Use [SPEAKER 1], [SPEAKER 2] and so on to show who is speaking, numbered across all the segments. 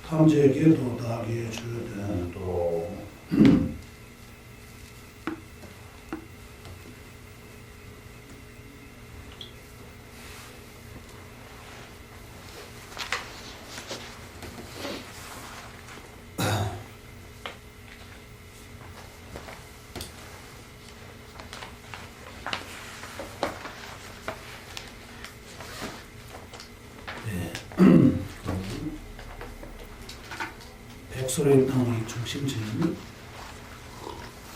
[SPEAKER 1] 탐제계도 다기에 주된 또 백소련 땅의 중심지인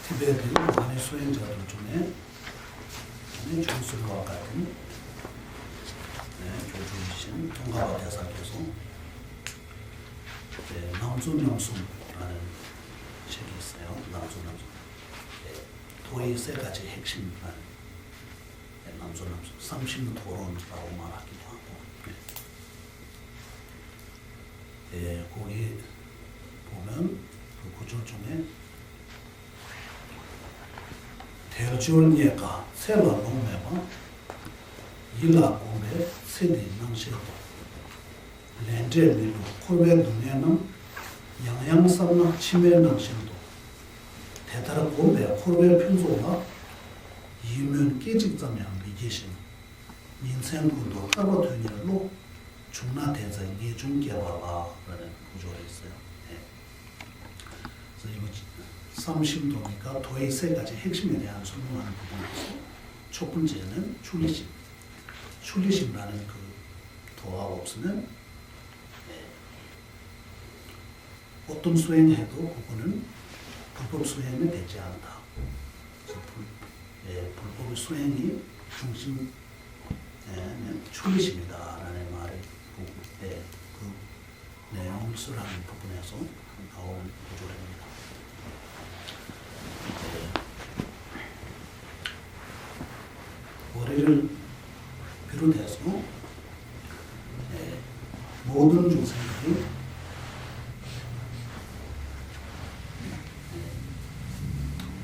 [SPEAKER 1] 티베트 만의 수행자들 중에 총수와 같은 교주이신 동가바 대사께서 남수명수라는 책이 있어요. 남수명수. 도의 세 가지 핵심이라는 남수명수. 삼심토론이라고 말하기도 하고. 거기 보면 그 구절 중에 대주얼예가 세라 농매와 일라 공배 세대 낭시도 렌제미로 코베 눈에는 양양삼나 치매 낭시도 대다라 공배 코베 평소가 이면 깨직자면 이계신 인생군도 따로되냐로 중나대자 이중개발라라는 구조가 있어요. 그래서 이거 삼심도니까 도의 세 가지 핵심에 대한 설명하는 부분에서 첫 번째는 출리심. 출리심이라는 그 도가 없으면 어떤 수행해도 그거는 불법 수행이 되지 않다. 그래서 불법의 수행이 중심 출리심이다라는 말이 그 내용을 쓰라는 부분에서 나오는 구조입니다. 월요를 비롯해서 모든 중생들이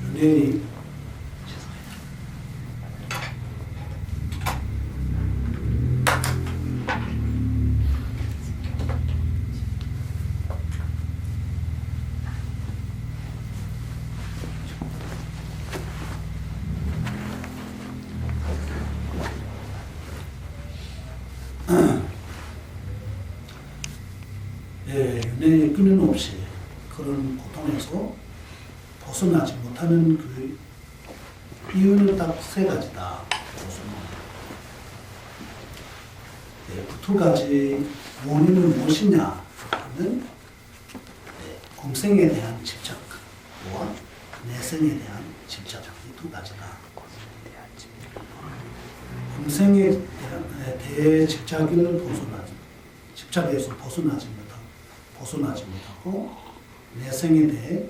[SPEAKER 1] 윤회의 윤회의 끊임없이 그런 고통에서 벗어나지 못하는 그 이유는 딱 세 가지다. 그 두 가지 원인은 무엇이냐 하면 공생에 대한 집착과 내생에 대한 집착, 이 두 가지다. 공생에 대한 대집착을 집착에서 벗어나지 못하고 내생에 대해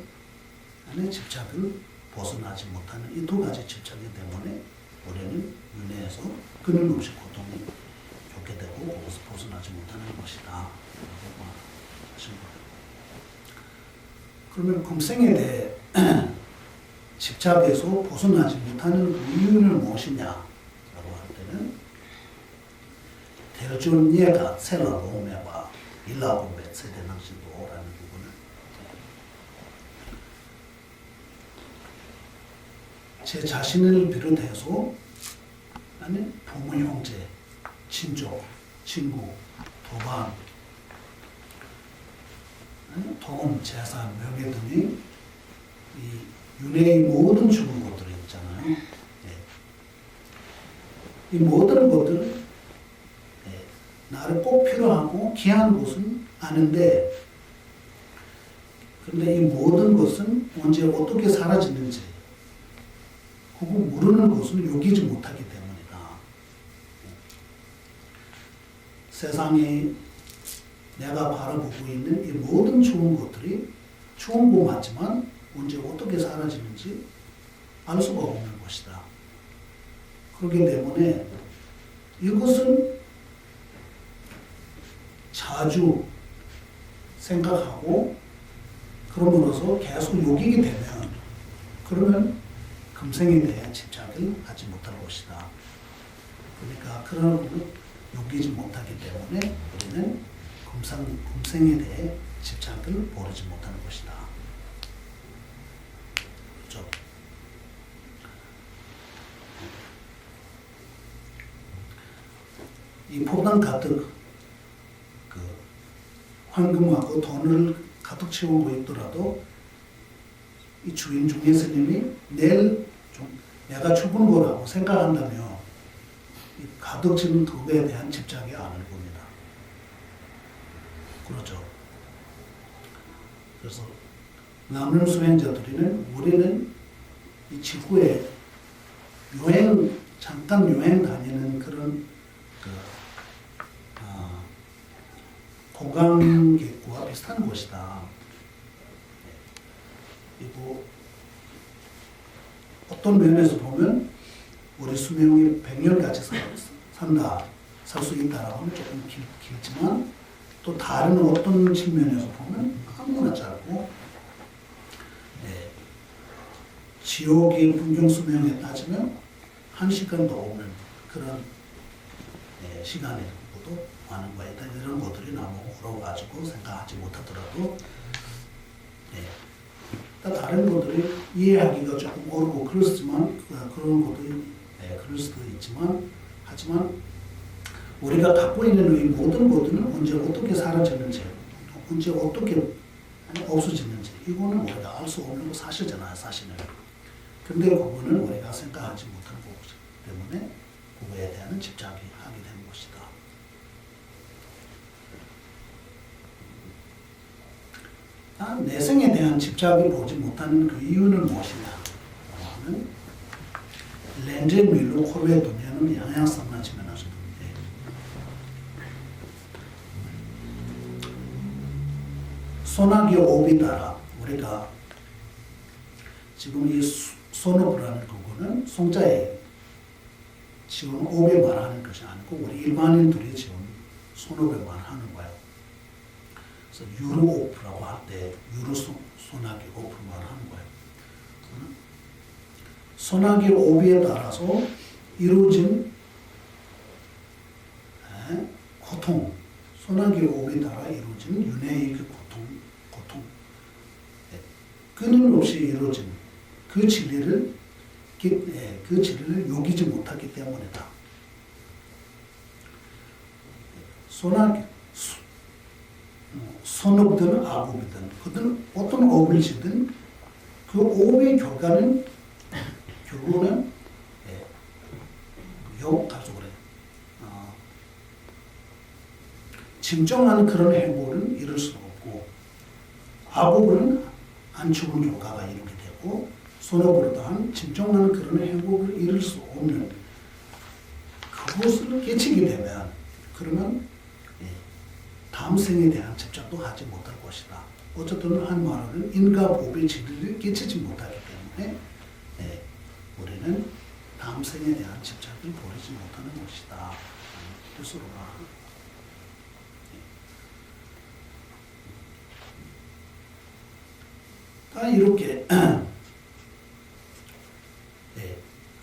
[SPEAKER 1] 집착을 벗어나지 못하는 이 두 가지 집착이 때문에 우리는 윤회에서 끊임없이 고통이 겪게 되고 거기서 벗어나지 못하는 것이다 라고 하신 거예요. 그러면 공생에 대해 집착에서 벗어나지 못하는 그 이유는 무엇이냐 라고 할 때는 대주얼예가 세라로메와 일라고베 세대낭시도라는 부분을 제 자신을 비롯해서 아니 부모, 형제, 친족, 친구, 도반, 돈, 재산, 명예 등이 이 윤회의 모든 죽은 것들이 있잖아요. 이 모든 것들은 나를 꼭 필요하고 귀한 것은 아는데, 근데 이 모든 것은 언제 어떻게 사라지는지 그거 모르는 것은 여기지 못하기 때문이다. 세상에 내가 바라보고 있는 이 모든 좋은 것들이 좋은 거 맞지만 언제 어떻게 사라지는지 알 수가 없는 것이다. 그렇기 때문에 이것은 자주 생각하고 그러면서 계속 욕이게 되면 그러면 금생에 대한 집착을 하지 못할 것이다. 그러니까 그런 부분을 욕기지 못하기 때문에 우리는 금생에 대해 집착을 버리지 못하는 것이다. 그렇죠? 이 포단 가득 그 황금하고 돈을 가득 채우고 있더라도 이 주인 중에 스님이 내일 좀 내가 죽은 거라고 생각한다면 이 가득 채운 덕에 대한 집착이 않을 겁니다. 그렇죠. 그래서 남는 수행자들은 우리는 이 지구에 잠깐 여행 다니는 그런 관광객과 비슷한 것이다. 그리고 어떤 면에서 보면 우리 수명이 100년까지 살 수 있다라고 하면 조금 길지만 또 다른 어떤 측면에서 보면 아무나 짧고 지옥의 분경 수명에 따지면 1시간도 없는 그런 시간에도 많은 거에 대한 이런 것들이 너무 어려워가지고 생각하지 못하더라도 다른 것들이 이해하기가 조금 어렵고 그렇지만 그런 것들이 그럴 수도 있지만 하지만 우리가 갖고 있는 이 모든 것들은 언제 어떻게 사라지는지 언제 어떻게 없어지는지 이거는 우리가 알 수 없는 사실이잖아요. 사실은. 근데 그거는 우리가 생각하지 못하는 거기 때문에 그거에 대한 집착이 하게 되는 것이다. 내생에 대한 집착을 보지 못하는 그 이유는 무엇이냐 하면 렌즈 밀로 코로에 두면은 양양성나 지면하셔도 돼. 소나기 오비 따라 우리가 지금 이 소노브라는 그거는 송자에 지금 오비 말하는 것이 아니고 우리 일반인들이 지금 소노베 말하는 거예요. 그래서 유로 오프라고 할 때 유로 소나기 오프 말하는 거예요. 소나기 오비에 따라서 이루어진 고통, 소나기 오비에 따라 이루어진 윤회의 그 고통, 끊임없이 이루어진 그 진리를 여기지 못하기 때문이다. 선업든 악업이든 그든 어떤 업을 지든 그 업의 결과는 결국은 가지고 그래. 진정한 그런 행보는 이룰 수 없고 악업은 안 죽은 결과가 이루게 되고 선업으로 또한 진정한 그런 행복을 이룰 수 없는 그것을 깨치게 되면 그러면 다음 생에 대한 집착도 하지 못할 것이다. 어쨌든 한 말은 인과 법의 진리를 깨치지 못하기 때문에 우리는 다음 생에 대한 집착을 버리지 못하는 것이다. 뜻으로나 다 이렇게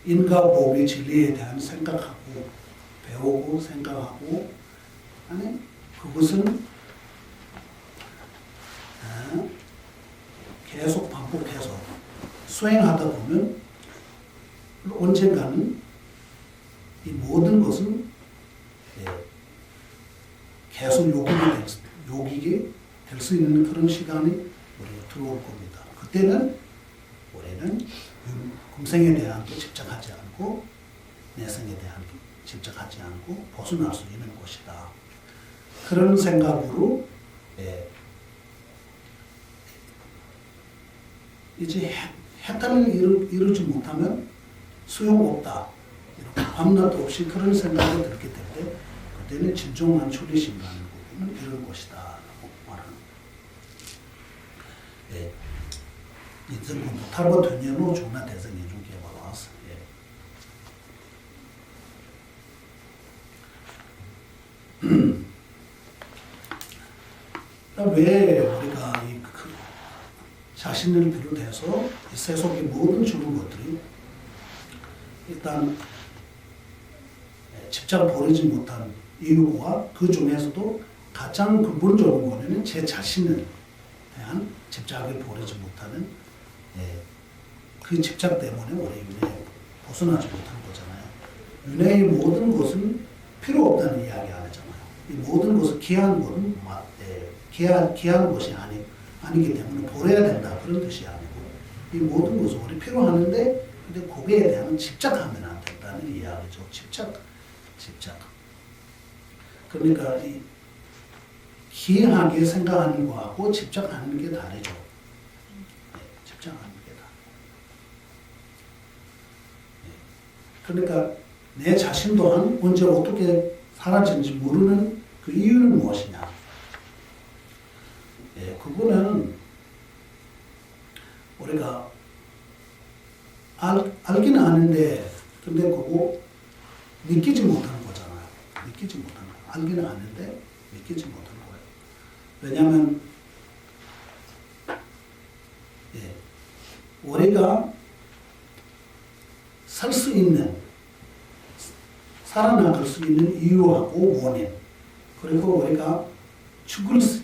[SPEAKER 1] 인과 법의 진리에 대한 생각하고 배우고 생각하고 아니 그것은 계속 반복해서 수행하다 보면 언젠가는 이 모든 것은 계속 요기게 될 수 있는 그런 시간이 우리가 들어올 겁니다. 그때는 우리는 금생에 대한도 집착하지 않고 내생에 대한도 집착하지 않고 벗어날 수 있는 것이다. 그런 생각으로 이제 해탈을 이루지 못하면 소용없다. 이렇게 밤낮 없이 그런 생각이 들게 될 때 그때는 진정한 초리심이라는 부분은 이런 것이다. 라고 말하는 거예요. 이들 탈바 되냐노 존나 대성이 좀 개발왔어. 왜 우리가 자신을 비롯해서 이 세속의 모든 주는 것들이 일단 집착을 버리지 못한 이유와 그 중에서도 가장 근본적인 원인은 제 자신에 대한 집착을 버리지 못하는 그 집착 때문에 우리 윤회에 벗어나지 못하는 거잖아요. 윤회의 모든 것은 필요 없다는 이야기 안 하잖아요. 이 모든 것을 기한 것은 기한 것이 아니기 때문에 버려야 된다 그런 뜻이 아니고 이 모든 것은 우리 필요하는데 근데 거기에 대한 집착하면 안 된다는 이야기죠. 집착. 그러니까 이 기하게 생각하는 거하고 집착하는 게 다르죠. 집착하는 게 다르죠. 그러니까 내 자신 또한 언제 어떻게 사라지는지 모르는 그 이유는 무엇이냐. 그거는 우리가 알기는 아는데 근데 그거 느끼지 못하는 거잖아요. 느끼지 못하는 거예요. 알기는 아는데 느끼지 못하는 거예요. 왜냐하면 우리가 살 수 있는 살아나갈 수 있는 이유하고 원인 그리고 우리가 죽을 수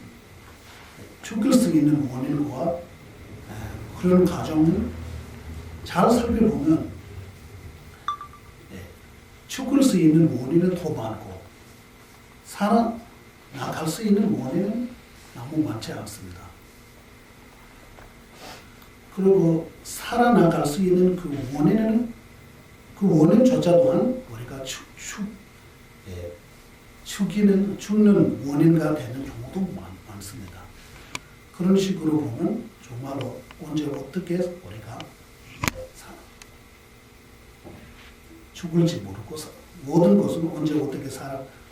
[SPEAKER 1] 있는 원인과 그런 과정을 잘 살펴보면 죽을 수 있는 원인은 더 많고 살아나갈 수 있는 원인은 너무 많지 않습니다. 그리고 살아나갈 수 있는 그 원인조차 또한 우리가 죽는 원인가 되는 경우도 많습니다. 그런 식으로 보면 정말로 언제 어떻게 우리가 죽을지 모르고 모든 것은 언제 어떻게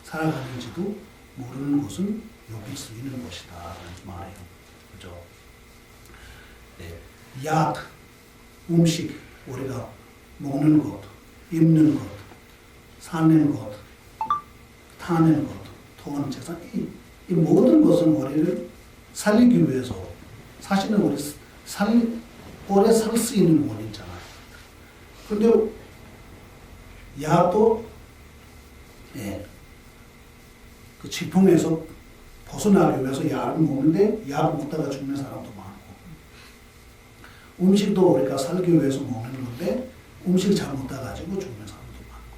[SPEAKER 1] 살아가는지도 모르는 것은 여길 수 있는 것이다 라는 말이에요. 그죠? 약, 음식, 우리가 먹는 것, 입는 것, 사는 것, 타는 것, 돈, 재산, 이 모든 것은 우리를 살리기 위해서 사실은 우리 오래 살 수 있는 원인이잖아요. 그런데 약도 그 질풍에서 벗어나기 위해서 약을 먹는데 약 먹다가 죽는 사람도 많고 음식도 우리가 살기 위해서 먹는 건데 음식 잘못 따가지고 죽는 사람도 많고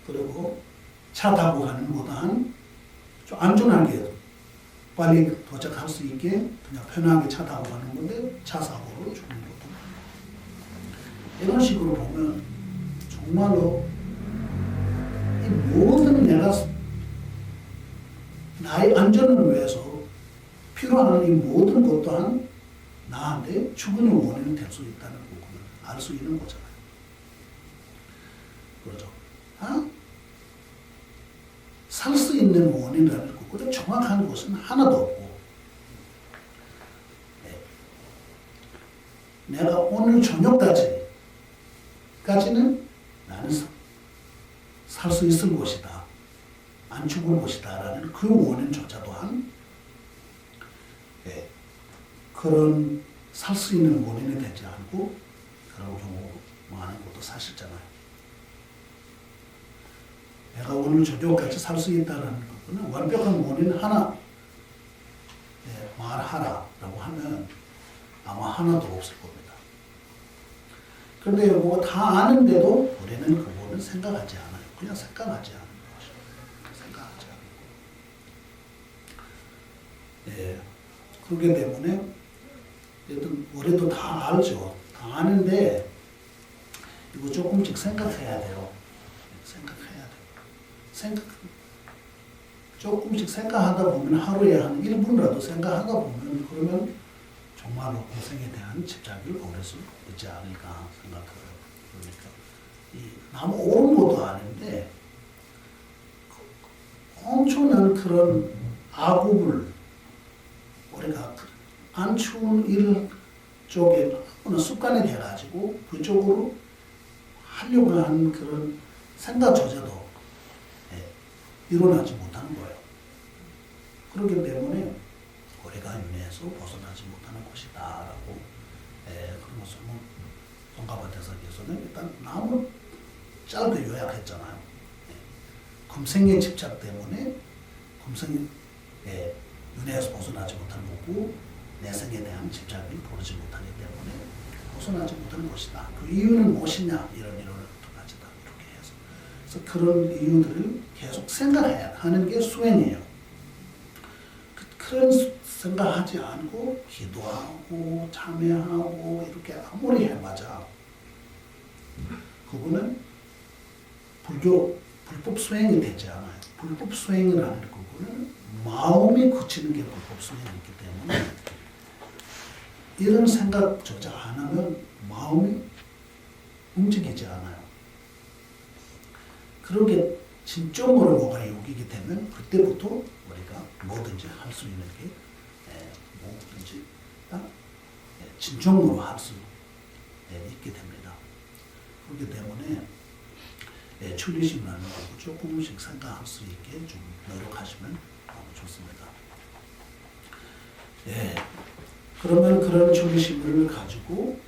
[SPEAKER 1] 그리고 차 타고 가는 것보다는 좀 안전하게 빨리 도착할 수 있게 그냥 편하게 차 타고 가는 건데 차 사고로 죽는 것도 많고 이런 식으로 보면 정말로 이 모든 나의 안전을 위해서 필요한 이 모든 것 또한 나한테 죽음의 원인이 될 수 있다는 부분을 알 수 있는 거잖아요. 그렇죠? 살 수 있는 원인이라는 것보다 정확한 것은 하나도 없고 내가 오늘 저녁까지는 나는 살 수 있을 것이다. 안 죽을 것이다. 라는 그 원인조차 또한 그런 살 수 있는 원인이 되지 않고 그런 경우 많은 것도 사실잖아요. 내가 오늘 저녁까지 살 수 있다는 것은 완벽한 원인 하나 말하라라고 하면 아마 하나도 없을 겁니다. 그런데 이거 다 아는데도 우리는 그거는 생각하지 않아요. 그냥 생각하지 않는 것이죠. 생각하지 않고. 그렇기 때문에 우리도 다 알죠. 다 아는데 이거 조금씩 생각해야 돼요. 조금씩 생각하다 보면 하루에 한 1분이라도 생각하다 보면 그러면 정말로 고생에 대한 집착을 버릴 수 있지 않을까 생각해요. 그러니까 나무 옳은 것도 아닌데 엄청난 그런 악업을 우리가 안 추운 일 쪽에 습관이 돼가지고 그쪽으로 하려고 하는 그런 생각조차도 일어나지 못하는 거예요. 그렇기 때문에 우리가 윤회에서 벗어나지 못하는 것이다 라고 그런 것을 동가바 대사께서는 일단 짧게 요약했잖아요. 금생의 집착 때문에 금생의 윤회에서 벗어나지 못하는 거고 내생에 대한 집착이 보르지 못하기 때문에 벗어나지 못하는 것이다. 그 이유는 무엇이냐 이런 이론을 가지다 이렇게 해서 그래서 그런 이유들을 계속 생각해야 하는 게 수행이에요. 그런 생각하지 않고 기도하고 참여하고 이렇게 아무리 해봐자 그거는 불법 수행이 되지 않아요. 불법 수행을 하는 그거는 마음이 그치는 게 불법 수행이기 때문에 이런 생각 조작 안 하면 마음이 움직이지 않아요. 그렇게 진정으로 뭐가 여기게 되면 그때부터 우리가 뭐든지 할 수 있는 게 뭐든지 진정으로 할 수 있게 됩니다. 그렇기 때문에 출리심이라는 거 조금씩 생각할 수 있게 좀 노력하시면 좋습니다. 그러면 그런 출리심을 가지고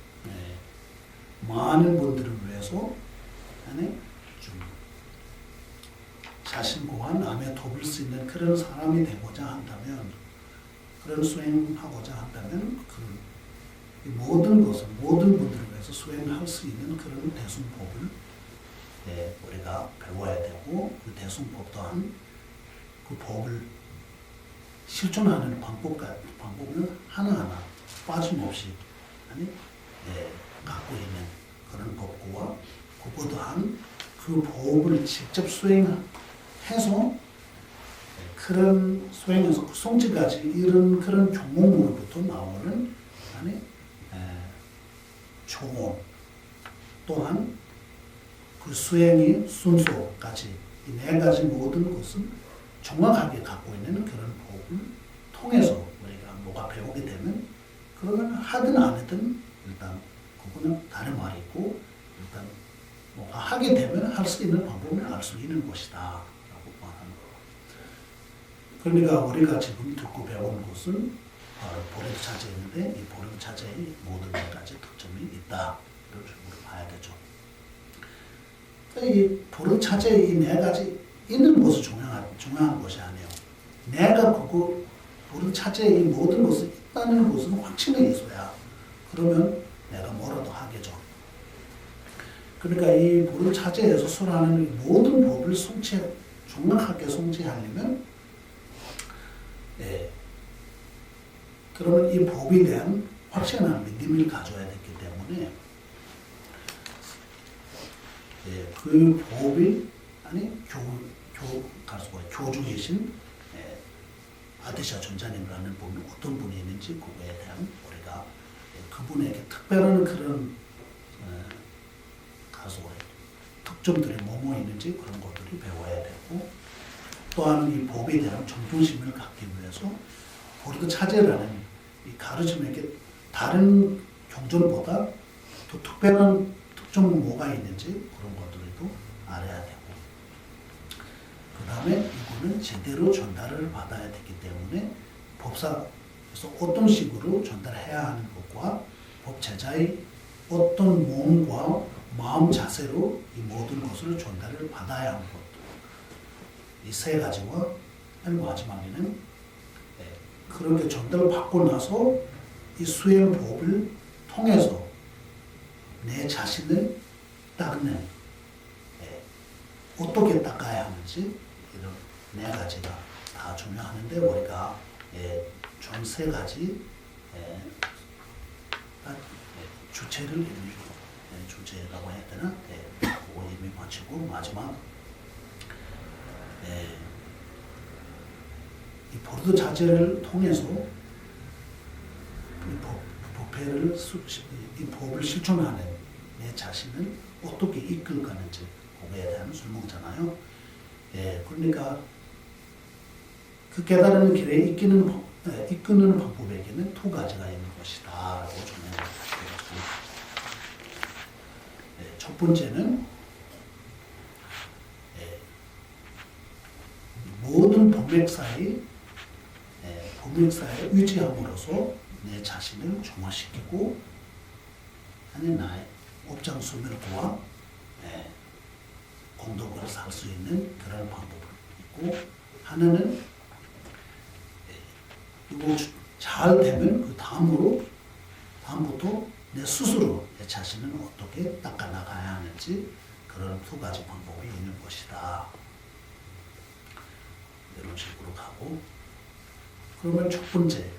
[SPEAKER 1] 많은 분들을 위해서 좀 자신과 남의 돕을 수 있는 그런 사람이 되고자 한다면, 그런 수행하고자 한다면 모든 것을 모든 분들을 위해서 수행할 수 있는 그런 대승법을 우리가 배워야 되고 그 대승법 또한 그 법을 실천하는 방법을 하나하나 빠짐없이 갖고 있는 그런 법과 그거 또한 그 법을 직접 수행해서 그런 수행에서 그 성취까지 이런 그런 종목으로부터 나오는 조언 또한 그 수행의 순서까지 이 네 가지 모든 것은 정확하게 갖고 있는 그런 법을 통해서 우리가 뭐가 배우게 되면 그러면 하든 안 하든 일단 그거는 다른 말이 있고 일단 뭐가 하게 되면 할 수 있는 방법을 알 수 있는 것이다 라고 말하는 거예요. 그러니까 우리가 지금 듣고 배운 것은 바로 보리도 차제인데 이 보리도 차제의 모든 가지 특점이 있다 이런 식으로 봐야 되죠. 이 보리도 차제의 이 네 가지 있는 것이 중요한 것이 아니에요. 내가 그거 보리도 차제의 이 모든 것이 있다는 것은 확신이 있어야 그러면 내가 뭐라도 하겠죠. 그러니까 이 보리도 차제에서 설하는 모든 법을 정확하게 성취하려면 그러면 이 법에 대한 확실한 믿음을 가져야 되기 때문에 그 법이 교주이신 아디샤 전자님이라는 분이 어떤 분이 있는지 그거에 대한 우리가 그분에게 특별한 그런 가수의 특점들이 뭐뭐 있는지 그런 것들을 배워야 되고 또한 이 법에 대한 정중심을 갖기 위해서 보리도 차제라는 이 가르침에게 다른 경전보다 더 특별한 특종은 뭐가 있는지 그런 것들도 알아야 되고 그 다음에 이거는 제대로 전달을 받아야 되기 때문에 법사에서 어떤 식으로 전달해야 하는 것과 법제자의 어떤 몸과 마음 자세로 이 모든 것을 전달을 받아야 하는 것도 이 세 가지와 맨 마지막에는 그렇게 전달을 받고 나서 이 수행법을 통해서 내 자신을 닦는 어떻게 닦아야 하는지 이런 네 가지가 다 중요하는데 우리가 총 세 가지 주체를 주체라고 해야 되나? 그거 이미 마치고 마지막 이 보리도 자제를 통해서 이 법을 실천하는 내 자신을 어떻게 이끌가는지 그거에 대한 설명잖아요. 그러니까 그 깨달은 길에 이끄는 방법에게는 두 가지가 있는 것이다 라고 정리합니다. 첫 번째는 모든 법맥사에 유지함으로써 내 자신을 중화시키고 나의 업장 소멸과 공덕을 살 수 있는 그런 방법이 있고, 하나는 이거 잘 되면 그 다음부터 내 스스로 내 자신을 어떻게 닦아나가야 하는지 그런 두 가지 방법이 있는 것이다. 이런 식으로 가고, 그러면 첫 번째,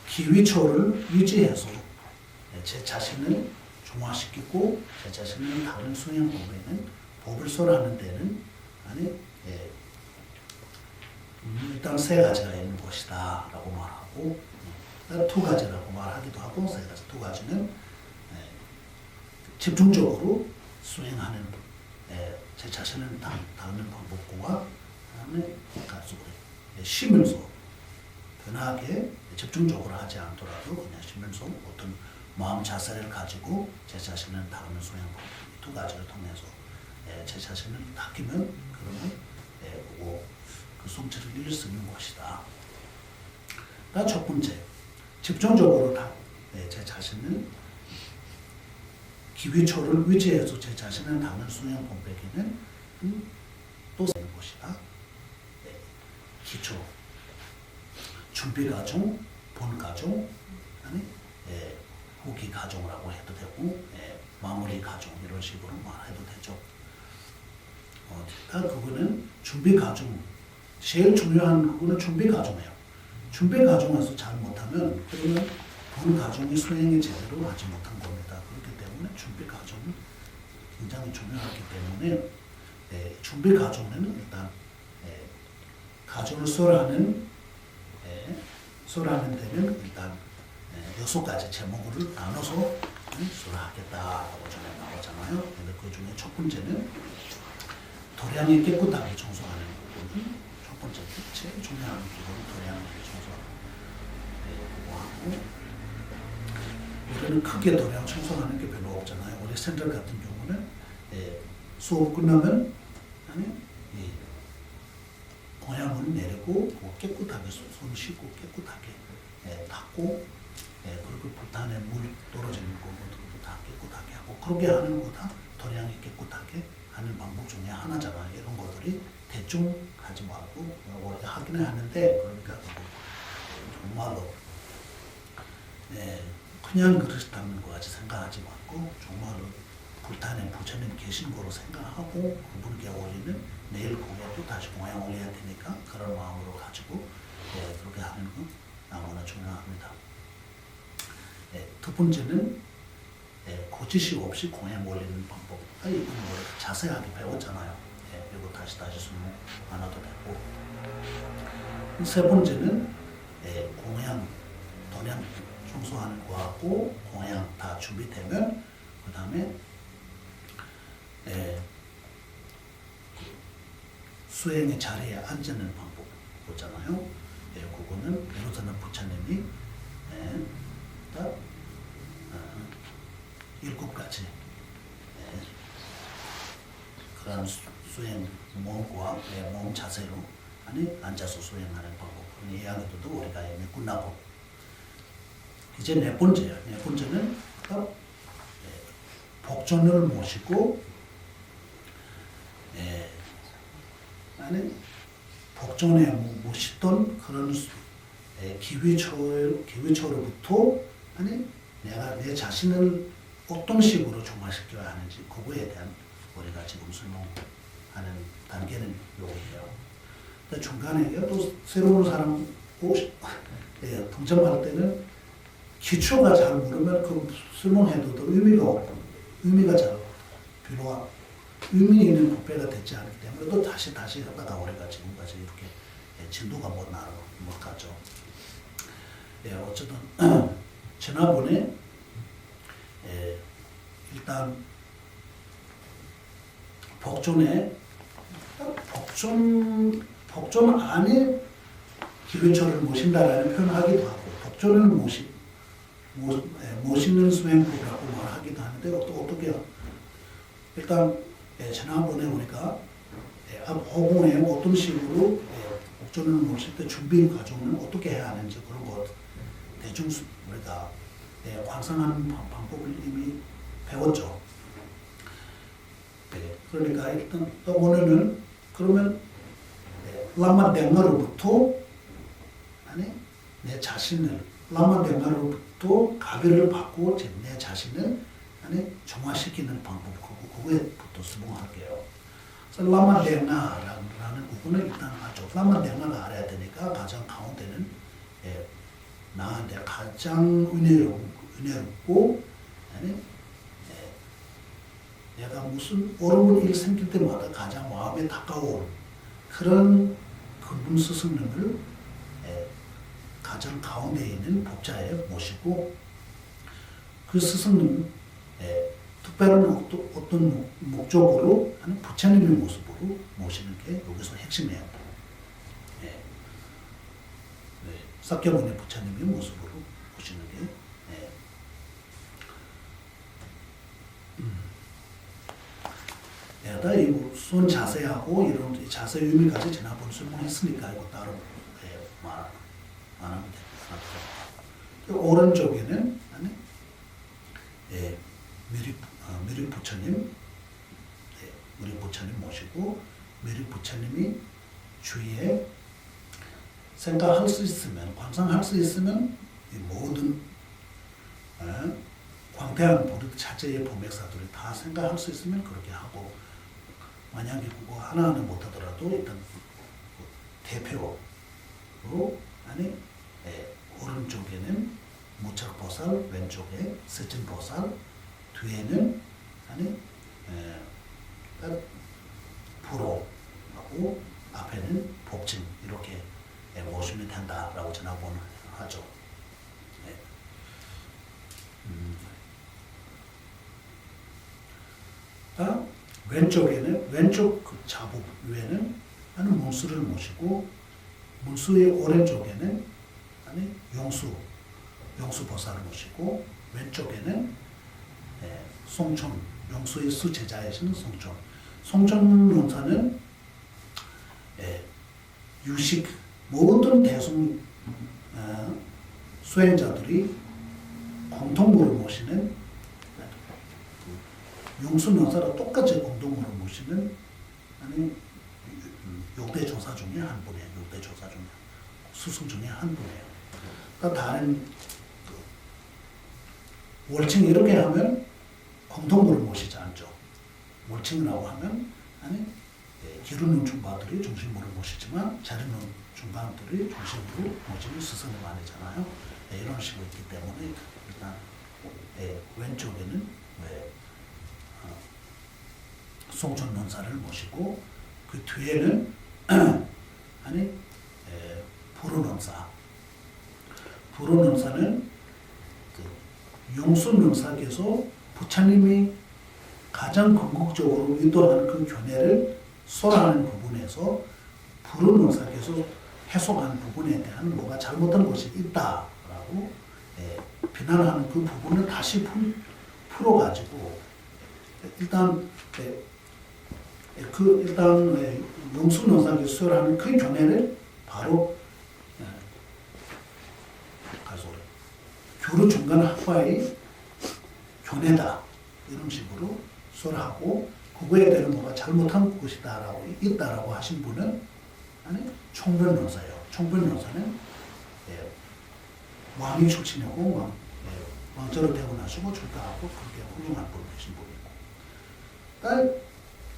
[SPEAKER 1] 기위초를 유지해서 제 자신을 중화시키고 제 자신을 다른 수행법에는 법을 설하는 데는 일단 세 가지가 있는 것이다 라고 말하고, 두 가지라고 말하기도 하고, 세 가지, 두 가지는 집중적으로 수행하는 제 자신을 닦는 방법과, 그다음에 쉬면서 편하게 집중적으로 하지 않더라도 그냥 쉬면서 어떤 마음 자세를 가지고 제 자신을 다루는 수행법, 두 가지를 통해서 제 자신을 닦이면 그러면 그 성취를 이룰 수 있는 것이다. 첫 번째, 집중적으로 제 자신을 기위초를 유지해서 제 자신을 다루는 수행법에게는 또 쓰는 것이다. 기초, 준비 과정, 본 과정, 후기 과정이라고 해도 되고, 마무리 과정 이런 식으로 말해도 되죠. 그거는 준비 과정, 제일 중요한 그거는 준비 과정이에요. 준비 과정에서 잘 못하면 그러면 본 과정이 수행이 제대로 하지 못한 겁니다. 그렇기 때문에 준비 과정은 굉장히 중요하기 때문에 준비 과정에는 일단 과정을 설하는 데는 일단 6가지 제목을 나눠서 설하겠다라고 전에 나오잖아요. 근데 그 중에 첫 번째는 도량이 깨끗하게 청소하는 부분은 첫 번째, 제일 중요한 부분은 도량을 청소하고, 우리는 크게 도량 청소하는 게 별로 없잖아요. 우리 센터 같은 경우는 수업 끝나면 공양을 내리고 깨끗하게 손 씻고 깨끗하게 닦고, 그리고 불탄에 물 떨어지는 것도 다 깨끗하게 하고, 그렇게 하는 거 다 도량이 깨끗하게 하는 방법 중에 하나잖아요. 이런 것들이 대충 하지 말고 우리가 하기는 하는데, 그러니까 정말로 그냥 그릇 닦는 것 같이 생각하지 말고 정말로 불탄에 부처님 계신 거로 생각하고 그분께 올리는 내일 공양도 다시 공양 올려야 되니까 그런 마음으로 가지고 그렇게 하는 건 너무나 중요합니다. 두 번째는 거짓이 없이 공양 올리는 방법. 이건 우리가 자세하게 배웠잖아요. 이거 다시 설명 안 해도 되고. 세 번째는 공양, 도량 청소하는 거하고 공양 다 준비되면 그 다음에 수행의 자리에 앉는 방법 보잖아요. 그거는 베로사나 부처님이 딱 7가지 그런 수행 몸과 몸 자세로 앉아서 수행하는 방법. 이 이야기도 우리가 이미 끝나고, 이제 네 번째요. 네 번째는 복전을 모시고 복전에 모시던 그런 기위초로부터 내가 내 자신을 어떤 식으로 중화시켜야 하는지 그거에 대한 우리가 지금 설명하는 단계는 여기예요. 중간에 또 새로운 사람 동참할 때는 기초가 잘 모르면 그 설명해도 의미가 잘 필요한 의미 있는 국배가 되지 않기 때문에 또 다시 하다가 우리가 지금까지 이렇게 진도가 못 가죠. 어쨌든 지난번에 일단 복전 안에 기회처를 모신다라는 표현을 하기도 하고, 복전을 모시는 수행법이라고 말하기도 하는데, 또 어떻게 일단 지난번에 우리가 허공에 어떤 식으로 복전을 모실 때 준비 과정은 어떻게 해야 하는지 그런 것 대충 우리가 관상하는 방법을 이미 배웠죠. 네. 그러니까 일단 오늘은 그러면 라마 댕가로부터 아니 내 자신을 라마 댕가로부터 가비를 받고 내 자신을 아니 정화시키는 방법 그거에부터 수봉할게요. 그래서 라마 댕가라는 부분을 일단 하죠. 라마 댕가가 알아야 되니까 가장 가운데는 나한테 가장 은혜롭고 아니 내가 무슨 어려운 일이 생길 때마다 가장 마음에 가까운 그런 근본 스승님을 가장 가운데 있는 법자에 모시고 그 스승님 특별한 어떤 목적으로 하는 부처님의 모습으로 모시는 게 여기서 핵심이에요. 삭개문의 부처님의 모습으로 모시는 게 내가 손 자세하고 이런 자세 의미까지 지난번 설명했으니까 이거 따로 말 안 하면 돼. 오른쪽에는 미리 부처님, 미리 부처님 모시고 미리 부처님이 주위에 생각할 수 있으면, 관상할 수 있으면 이 모든 광대한 부르 자제의 보맥사들이 다 생각할 수 있으면 그렇게 하고, 만약에 그거 하나하나 못하더라도 일단 대표로 오른쪽에는 무착보살, 왼쪽에 스진보살, 뒤에는 불호하고 앞에는 법진 이렇게 모시면 된다라고 지난번 하죠. 왼쪽에는 왼쪽 그 자부 위에는 문수를 모시고 문수의 오른쪽에는 용수 보살을 모시고 왼쪽에는 송천 용수의 수제자이신 송천 용사는 유식 모든 대승 수행자들이 공통으로 모시는 용수명사랑 똑같이 공동으로 모시는 육대 조사 중에 한 분이에요. 육대 조사 중에 스승 중에 한 분이에요. 그러니까 다른 월칭 이렇게 하면 공통으로 모시지 않죠. 월칭이라고 하면 기르는 중반들이 중심으로 모시지만 자르는 중반들이 중심으로 모시는 스승을 아니잖아요. 이런 식으로 있기 때문에 일단 왼쪽에는 송천론사를 모시고 그 뒤에는 불호론사는 용수론사께서 부처님이 가장 궁극적으로 의도하는 그 견해를 설하는 부분에서 불호론사께서 해석하는 부분에 대한 뭐가 잘못한 것이 있다라고 비난하는 그 부분을 다시 풀어가지고 일단 용수론사께서 설하는 그 견해를 바로 교류 중간 학파의 견해다 이런 식으로 설하고 그거에 대한 뭐가 잘못한 것이다라고 있다라고 하신 분은 총변론사예요. 총변론사는 왕이 출신이고 왕자로 태어나시고 출가하고 그렇게 훌륭한 분이신 분이고,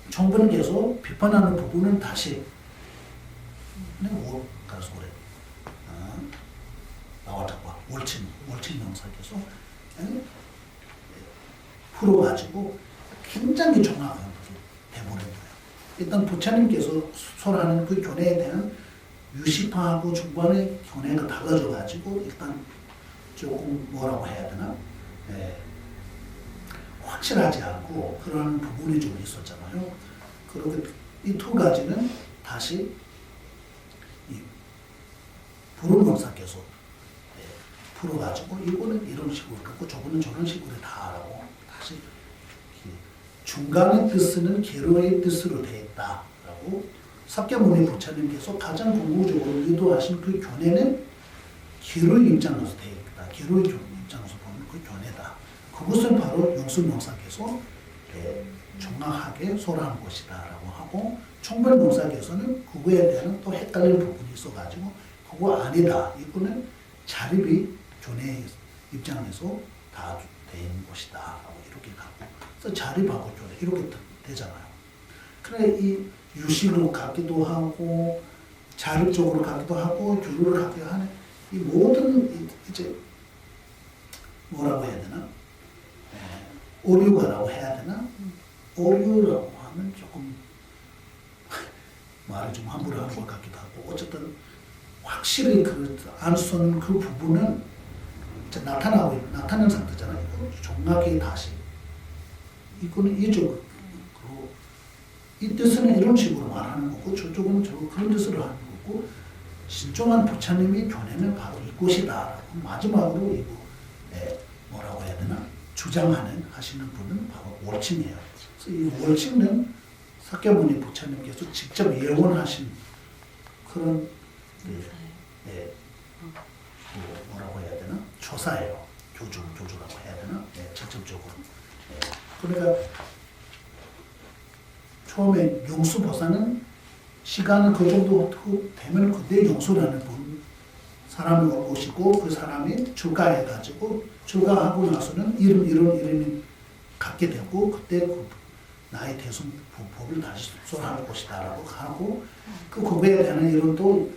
[SPEAKER 1] 총변께서 비판하는 부분은 다시 가서 그래. 나와자과 월친 명사께서 풀어가지고 굉장히 정확하게 돼버린 거예요. 일단 부처님께서 설하는 그 견해에 대한 유식파하고 중반의 견해가 달라져가지고 일단 조금 뭐라고 해야 되나 확실하지 않고 그런 부분이 좀 있었잖아요. 그리고 이 두 가지는 다시 이 불호명사께서 풀어가지고 이거는 이런 식으로 그렇고 저거는 저런 식으로 다 하라고 다시 중간의 뜻은 계로의 뜻으로 되어 있다라고 삭개문의 부처님께서 가장 궁극적으로 의도하신 그 견해는 계로의 입장에서 되어 있다. 계로의 입장에서 보는 그 견해다. 그것을 바로 용수명사께서 정확하게 소라하는 것이다라고 하고, 총별명사께서는 그거에 대한 또 헷갈리는 부분이 있어가지고 그거 아니다. 이거는 자립이 교내 입장에서 다 된 것이다. 라고 이렇게 갖고, 그래서 자립하고 교내 이렇게 되잖아요. 그래 이 유식으로 갖기도 하고 자립적으로 갖기도 하고 규율을 갖기도 하는 이 모든 이제 뭐라고 해야 되나? 오류가라고 해야 되나? 오류라고 하면 조금 말을 좀 함부로 하는 것 같기도 하고, 어쨌든 확실히 안 쓰는 그 부분은 이제 나타나는 상태잖아요. 이거 정확히 다시 이거는 이쪽 이 뜻은 이런 식으로 말하는 거고, 저쪽은 그런 뜻으로 하는 거고, 신중한 부처님이 교내는 바로 이곳이다. 마지막으로 이거 뭐라고 해야 되나? 하시는 분은 바로 월칭이에요. 그래서 이 월칭은 사kyamuni 부처님께서 직접 예언하신 그런 뭐라고 해야 되나? 조사예요. 교주라고 해야 되나? 직접적으로. 그러니까 처음에 용수보살은 시간은 그 정도 되면 그때 용수라는 분 사람이 오시고, 그 사람이 출가해가지고 출가하고 나서는 이름이 갖게 되고, 그때 그 나의 대승 법을 다시 습솔할 것이다라고 하고, 그 거기에 대한 이론도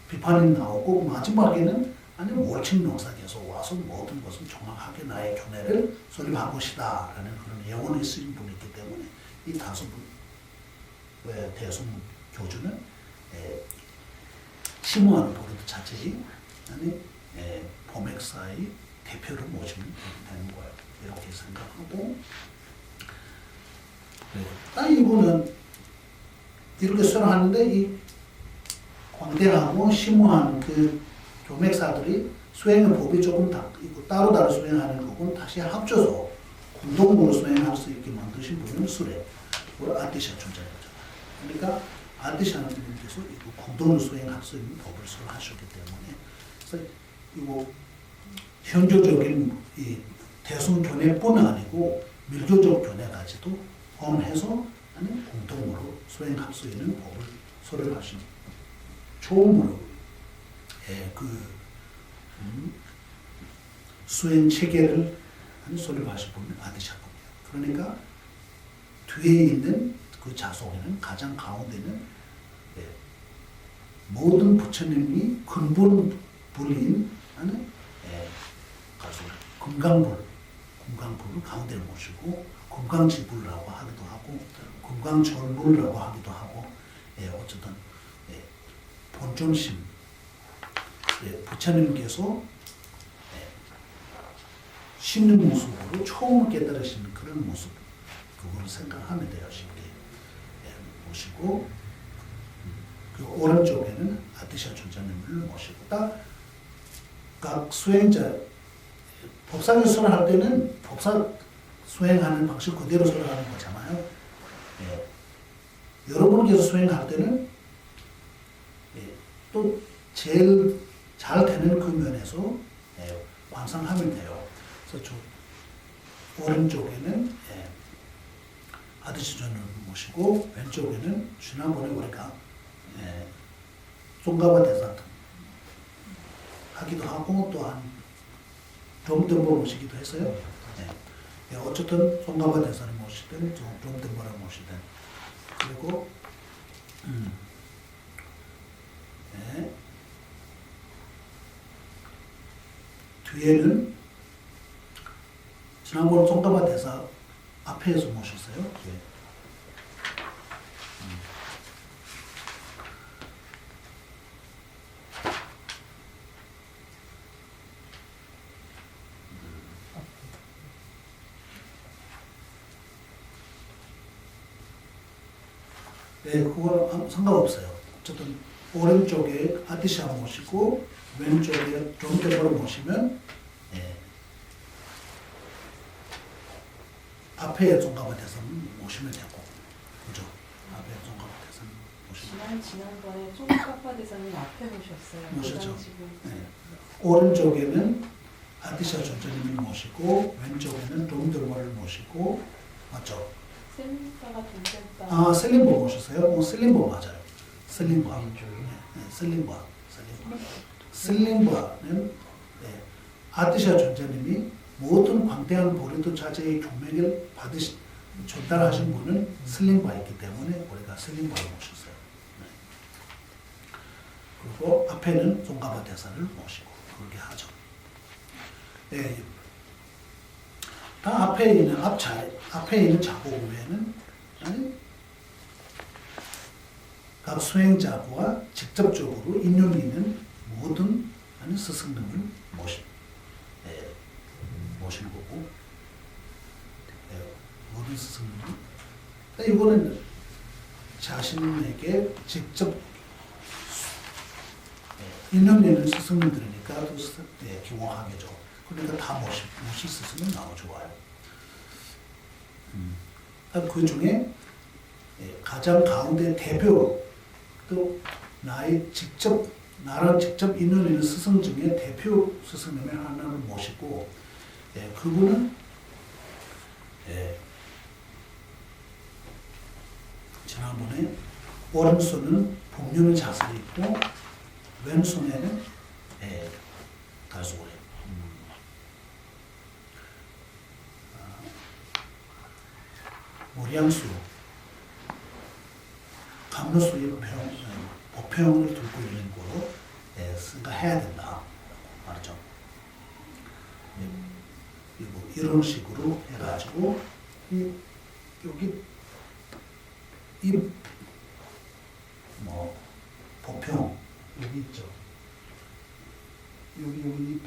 [SPEAKER 1] 비판이 나오고, 마지막에는 아니 월칭명사께서 와서 모든 것을 정확하게 나의 교내를 설립할 것이다라는 그런 예언을 쓰인 분이 있기 때문에 이 다섯 분 대승 교주는 심오한 버릇 자체이 아니 범액사의 대표를 모시면 되는 거예요. 이렇게 생각하고, 이거는 이렇게 설하는데 이 광대하고 심오한 그 교맥사들이 수행의 법이 조금 따로 수행하는 부분 다시 합쳐서 공동으로 수행할 수 있게 만드신 분은 수레, 아티샤 존재거죠. 그러니까 아티샤는 분께서 이거 공동으로 수행할 수 있는 법을 설하셨기 때문에, 그래서 이거 현조적인 이 대승 교내뿐 아니고 밀교적 교내까지도 포함해서 공동으로 수행할 수 있는 법을 설하신 처음으로 수행 체계를 설립하신 분은 아디샤입니다. 그러니까 뒤에 있는 그 자속에는 가장 가운데는 모든 부처님이 근본불인 금강불을 가운데를 모시고 금강지불이라고 하기도 하고 금강절불이라고 하기도 하고, 어쨌든 본존심 부처님께서 심는 모습으로 처음 깨달으시는 그런 모습, 그거를 생각하면 돼요. 쉽게 모시고, 그 오른쪽에는 아티샤 존자님을 모시고, 각 수행자 법사교수를 할 때는 법사 수행하는 방식 그대로 설하는 거잖아요. 여러분께서 수행할 때는 또 제일 잘 되는 그 면에서 관상하면 돼요. 그래서 오른쪽에는 아디시존을 모시고, 왼쪽에는 지난번에 우리가 송가바 대사 하기도 하고, 또한 좀덤보 모시기도 했어요. 어쨌든 송가바 대사를 모시든 좀덤보를 모시든, 그리고 뒤에는 지난번 송가바 대사 앞에서 모셨어요. 그거는 상관없어요. 어쨌든 오른쪽에 아티샤 모시고 왼쪽에 좀더불어 모시면 앞에 송가바 대사는 모시면 되고, 그죠? 앞에 송가바 대사는 모시면.
[SPEAKER 2] 지난번에 송가바 대사님 앞에 모셨어요.
[SPEAKER 1] 모셨죠. 오른쪽에는 아티샤 존재님을 모시고 왼쪽에는 롬드르머를 모시고 맞죠?
[SPEAKER 2] 셀린바가 존재했다.
[SPEAKER 1] 아 셀린버 모셨어요? 셀린버 맞아요. 셀린버.
[SPEAKER 3] 왼쪽에.
[SPEAKER 1] 셀린버는 아티샤 존재님이 모든 광대한 보리도 자제의 교맥을 전달하신 분은 셀린바였기 때문에 우리가 셀린바를 모셨어요. 그리고 앞에는 송가바 대사를 모시고 그렇게 하죠. 예. 다 앞에 있는 자고 외에는 각 수행자와 직접적으로 인연이 있는 모든 스승님을 모시는 거고, 모든 스승님을 이거는 자신에게 직접 인연 있는 스승님들이니까 기원하겠죠. 그러니까 다 모실 스승은 너무 좋아요. 그 중에 가장 가운데 대표 또 나랑 직접 인연 있는 스승 중에 대표 스승님을 하나를 모시고 그분은 지난번에 오른손은 복륜의 자세를 있고 왼손에는 달수고래. 모량수, 감로수의 보평을 들고 있는 거로 생각해야 된다. 말이죠. 이런 식으로 해가지고 여기 보평 여기 있죠. 여기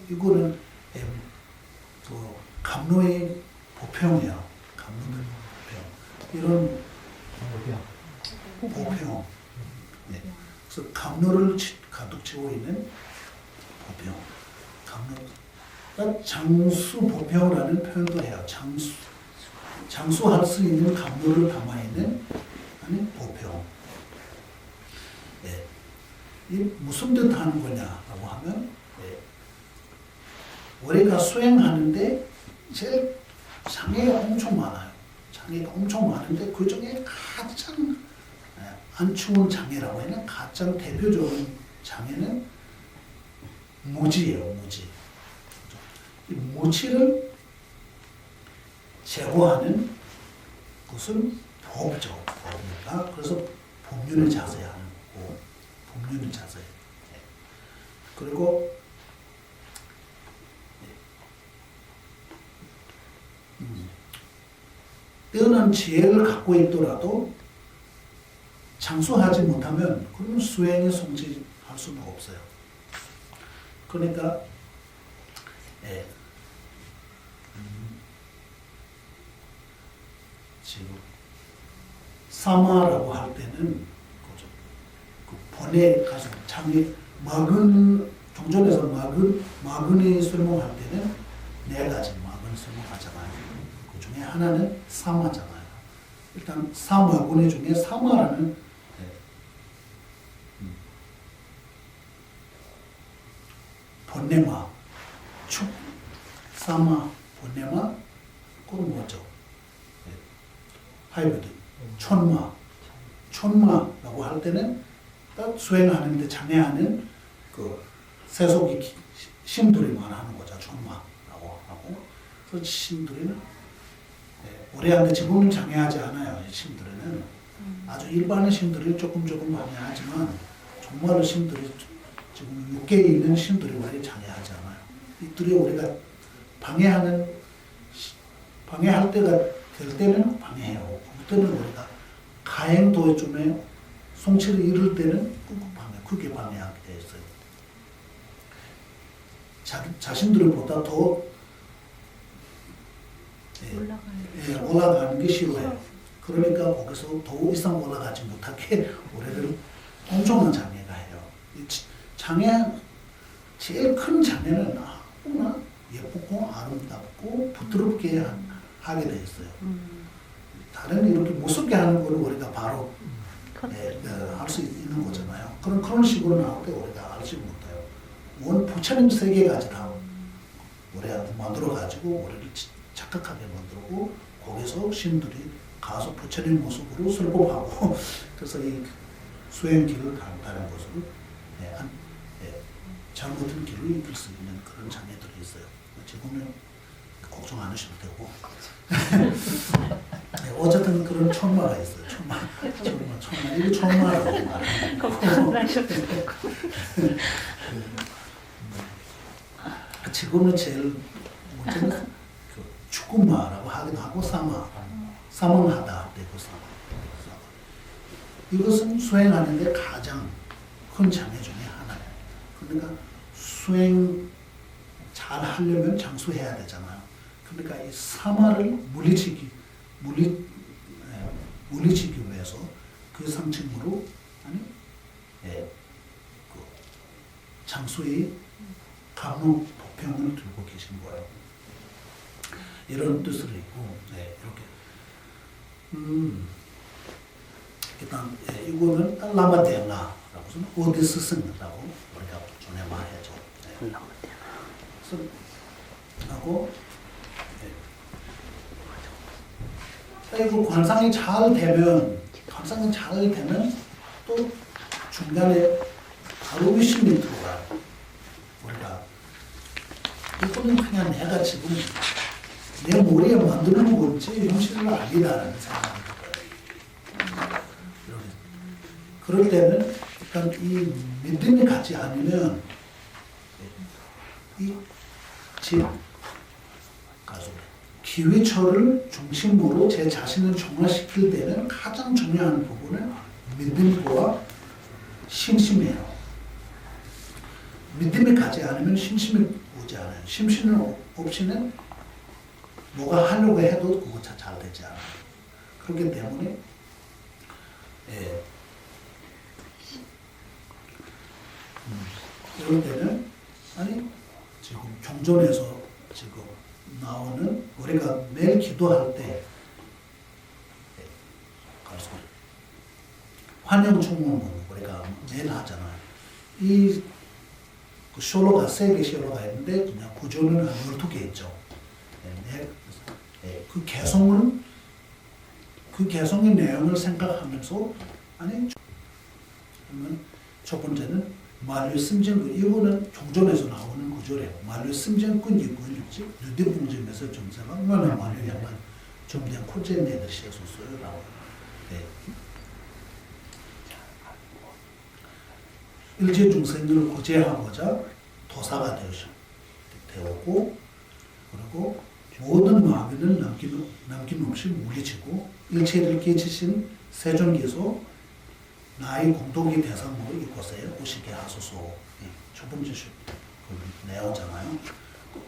[SPEAKER 1] 이거는 감로의 보평이야. 감로의 보평. 이런 보평. 그래서 감로를 가득 채워 있는 보평. 감로. 장수 보평이라는 표현도 해요. 장수할 수 있는 감로를 담아 있는 보평. 이 무슨 뜻 하는 거냐라고 하면 우리가 수행하는데 제일 장애가 엄청 많아요. 장애가 엄청 많은데 그 중에 가장 안추운 장애라고 하는 가장 대표적인 장애는 무지예요. 무지. 이 무지를 제거하는 것은 법이죠. 법이니까 그래서 법륜의 자세 하는 거고 법륜의 자세. 그리고 뛰어난 지혜를 갖고 있더라도 장수하지 못하면 그러면 수행에 성취할 수는 없어요. 그러니까 지금 사마라고 할 때는 그 번에 가서 장이 종전에서 마근이 설명할 때는 네 가지 마근 설명하잖아요. 그 중에 하나는 사마잖아요. 일단 사마근의 중에 사마라는 번뇌마, 축, 사마, 번뇌마, 그건 뭐죠? 하이브리드, 촌마라고 할 때는 딱 수행하는데 장애하는 그 세속이 심들이만 하는 거죠. 촌마라고 하고. 그래서 심들이는 오래 하는데 지금은 장애하지 않아요. 심들이는 아주 일반의 심들이 조금 방해하지만 정말로 심들이 지금 육계에 있는 심들이 많이 장애하지 않아요. 이들이 우리가 방해할 때가 될 때는 방해해요. 그때는 우리가 가행 도중에 성취를 이룰 때는 크게 방해하게 되어 있어요. 자신들보다 더 올라가는 게 싫어해요. 그러니까 거기서 더 이상 올라가지 못하게 우리를 엄청난 장애가 해요. 제일 큰 장애는 너무나 예쁘고 아름답고 부드럽게 하게 돼 있어요. 다른 이렇게 무섭게 하는 거는 우리가 바로 할 수 있는 거잖아요. 그런 식으로 나올 때 우리가 알지 못해요. 원 부처님 세계까지 다 우리가 만들어 가지고 우리를 착각하게 만들고 거기서 신들이 가서 부처님 모습으로 설법하고 그래서 이 수행길을 가는 것으로 잘못된 길로 이끌 수 있는 그런 장애들이 있어요. 지금은 걱정 안 하셔도 되고 어쨌든 그런 천마가 있어요. 천마 이게 천마라고 말해요.
[SPEAKER 3] 걱정 안 하셔도 되고.
[SPEAKER 1] 지금은 제일 문제는 그 축구마라고 하기도 하고 사망하다 되고 이것은 수행하는데 가장 큰 장애 중에 하나예요. 그러니까 수행 잘 하려면 장수해야 되잖아요. 그러니까 이 사마를 물리치기 위해서 그 상징으로 그 장수의 감옥 보평을 들고 계신 거예요. 이런 뜻을 있고, 이렇게 일단 이거는 라마데나라고 해서 어디 스승이라고 우리가 전에 말하죠. 하고 그리고 관상이 잘 되면 또 중간에 바로 의심이 들어가요. 우리가 이거는 그냥 내가 지금 내 머리에 만드는 건지 현실을 아니라는 생각이 들어요. 그럴 때는 일단 이 믿음이 가지 않으면 이 기회처를 중심으로 제 자신을 정화시킬 때는 가장 중요한 부분은 믿음과 신심이에요. 믿음이 가지 않으면 신심이 오지 않아요. 신심 없이는 뭐가 하려고 해도 그거 잘 되지 않아요. 그렇기 때문에 이럴 때는 지금 경전에서 지금 나오는 우리가 매일 기도할 때 환영충문문 우리가 매일 하잖아요. 이 쇼로가 세 개 쇼로가 있는데 그냥 구조는 한 12개 있죠. 그 개성의 내용을 생각하면서 그러면 첫 번째는 만류 심정근 이거는 경전에서 나오는 구조래요. 만류 심정근 이군이지 누디봉점에서 점사가 얼마나 만류 양반 점장 코제인 애들 시켰었어요라고. 일체 중생을 구제하고자 도사가 되었고 그리고 모든 마귀를 남김없이 물리치고 일체를 깨치신 세존께서 나의 공덕의 대상으로 이곳에 오시게 하소서. 첫 번째 내용잖아요.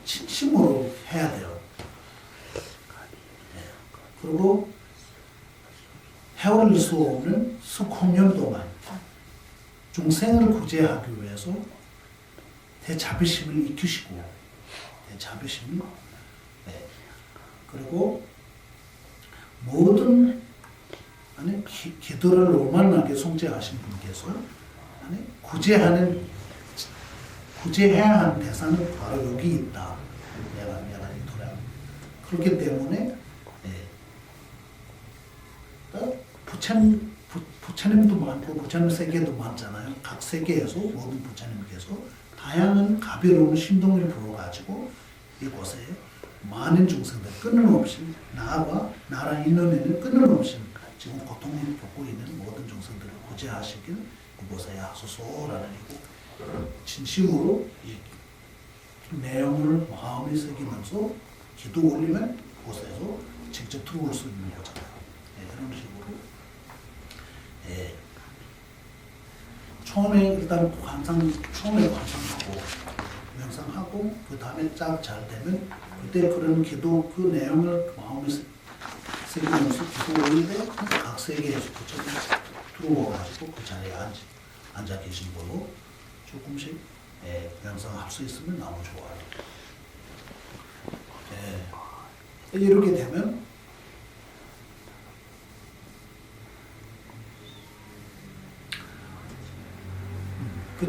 [SPEAKER 1] 진심으로 해야 돼요. 그리고 헤아릴 수 없는 수공년 동안 중생을 구제하기 위해서 대자비심을 익히시고 대자비심을 그리고 모든 기도를 오만하게 송제하신 분께서 구제해야 하는 대상은 바로 여기 있다. 내가 이토록 그렇기 때문에 부처님도 많고 부처님 세계도 많잖아요. 각 세계에서 모든 부처님께서 다양한 가비로운 신동을 불어가지고 이곳에 많은 중생들 끊임없이 나와 나랑 인연에는 끊임없이 지금 고통을 겪고 있는 모든 중생들을 구제하시길 그곳에 하소서라는 이고 진심으로 이 내용을 마음에 새기면서 기도 올리면 그곳에서 직접 들어올 수 있는 거잖아요. 이런 식으로 처음에 일단 관상하고 명상하고 그 다음에 쫙 잘 되면 그때 그런 기도 그 내용을 마음에 새기면서 기도 올릴 때 각 세계에서 부처님 들어와가지고 그 자리에 앉아 계신 걸로 조금씩 명상할 수 있으면 너무 좋아요. 이렇게 되면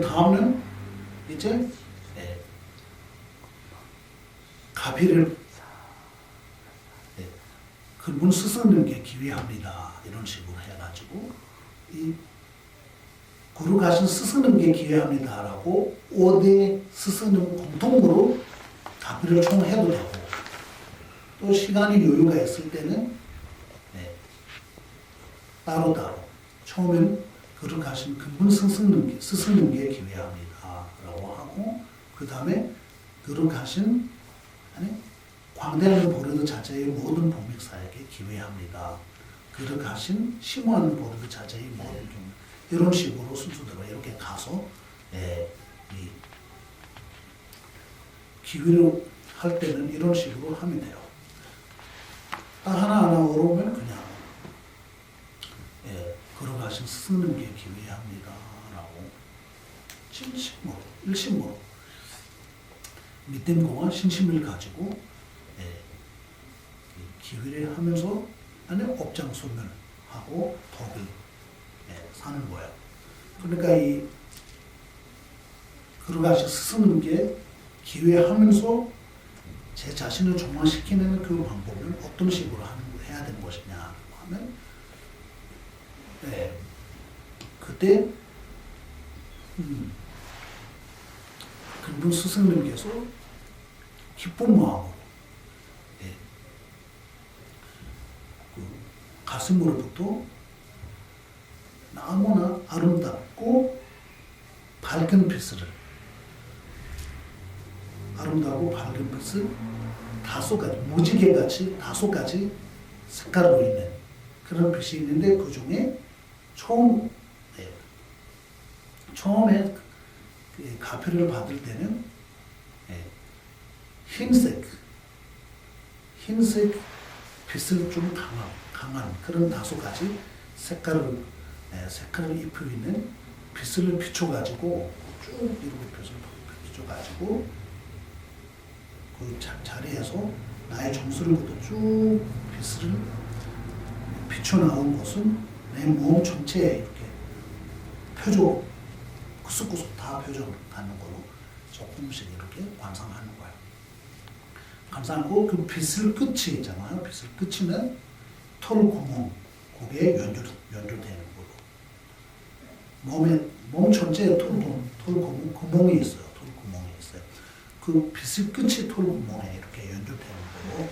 [SPEAKER 1] 그 다음은 이제 가비를 근본 스승님께 기회합니다. 이런 식으로 해가지고 이 구루가신 스승님께 기회합니다라고 5대 스승님 공통으로 가비를 총해도 되고 또 시간이 여유가 있을 때는 따로따로 처음에는 구루가신 근본 스승님께 기회합니다. 라고 하고 그 다음에 구루가신 광대하는 보르드 자체의 모든 복맥사에게 기회합니다. 그렇게하신 심오하는 보르드 자체의 모든 경우 이런 식으로 순서대로 이렇게 가서 이 기회를 할 때는 이런 식으로 하면 돼요. 딱 하나하나 어려우면 그냥 걸어가신 스승님께 기회합니다. 라고 진심으로 일심으로 믿음과 신심을 가지고 기회를 하면서 안에 업장소멸하고 덕을 사는 거예요. 그러니까 이 그러가신 스승님께 기회하면서 제 자신을 정화시키는 그 방법을 어떤 식으로 해야 되는 것이냐 하면 그때 근본 스승님께서 기쁜 마음으로 가슴으로부터 너무나 아름답고 밝은 빛을 아름다고 밝은 빛을 다섯 가지 무지개같이 다섯 가지 색깔로 있는 그런 빛이 있는데 그 중에 처음에 가표를 받을 때는 흰색 빛을 좀 강한 그런 다섯 가지 색깔을 입혀 있는 빛을 비춰가지고 쭉 이렇게 비춰가지고 그 자리에서 나의 정수를부터 쭉 빛을 비춰 나온 것은 내 몸 전체에 이렇게 표적 구석구석 다 표적하는 걸로 조금씩 이렇게 관상하는 거예요. 감상하고 그 빛을 끝이 있잖아요. 빛을 끝이는 털 구멍, 거기에 연결되는 거로. 몸 전체에 털 구멍이 있어요. 털 구멍이 있어요. 그 빛의 끝이 털 구멍에 이렇게 연결되는 거로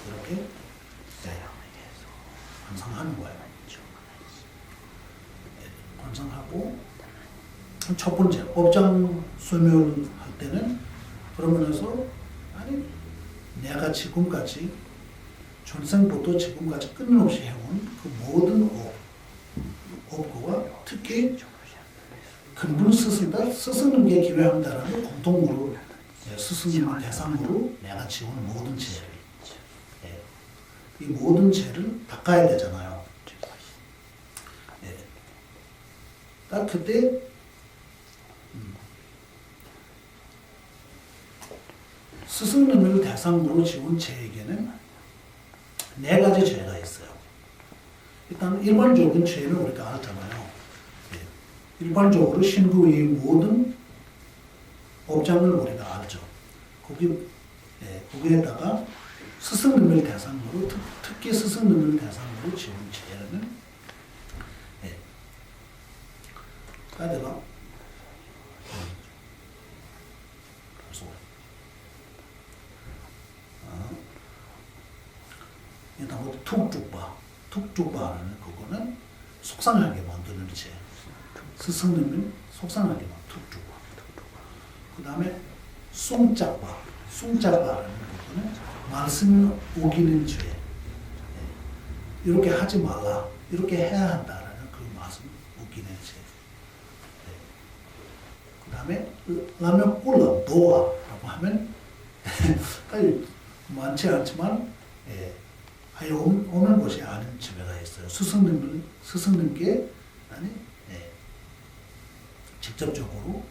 [SPEAKER 1] 이렇게 관상하는 거예요. 관상하고 첫 번째 업장 소멸할 때는 그러면서 내가 지금까지 전생부터 지금까지 끊임없이 해온 그 모든 업과 특히 근본 스승님께 기회한다라는 공통으로 스승님 대상으로 내가 지은 모든 죄를 이 모든 죄를 닦아야 되잖아요. 딱 그때 스승님을 대상으로 지은 죄에게는 네 가지 죄가 있어요. 일단 일반적인 죄는 우리가 알잖아요. 일반적으로 신부의 모든 업장을 우리가 알죠. 거기에다가 스승님을 대상으로 특히 스승님을 대상으로 지은 죄는 내가 일단 툭죽바라는 그거는 속상하게 만드는 죄. 스승님을 속상하게 만드는 툭죽바. 그 다음에 숭짝바라는 그거는 말씀을 우기는 죄. 이렇게 하지 말라, 이렇게 해야 한다라는 그 말씀 우기는 죄. 그 다음에 라면 꿀러 노아라고 하면 많지 않지만 아예 오는 것이 아닌 집회가 있어요. 스승님께 직접적으로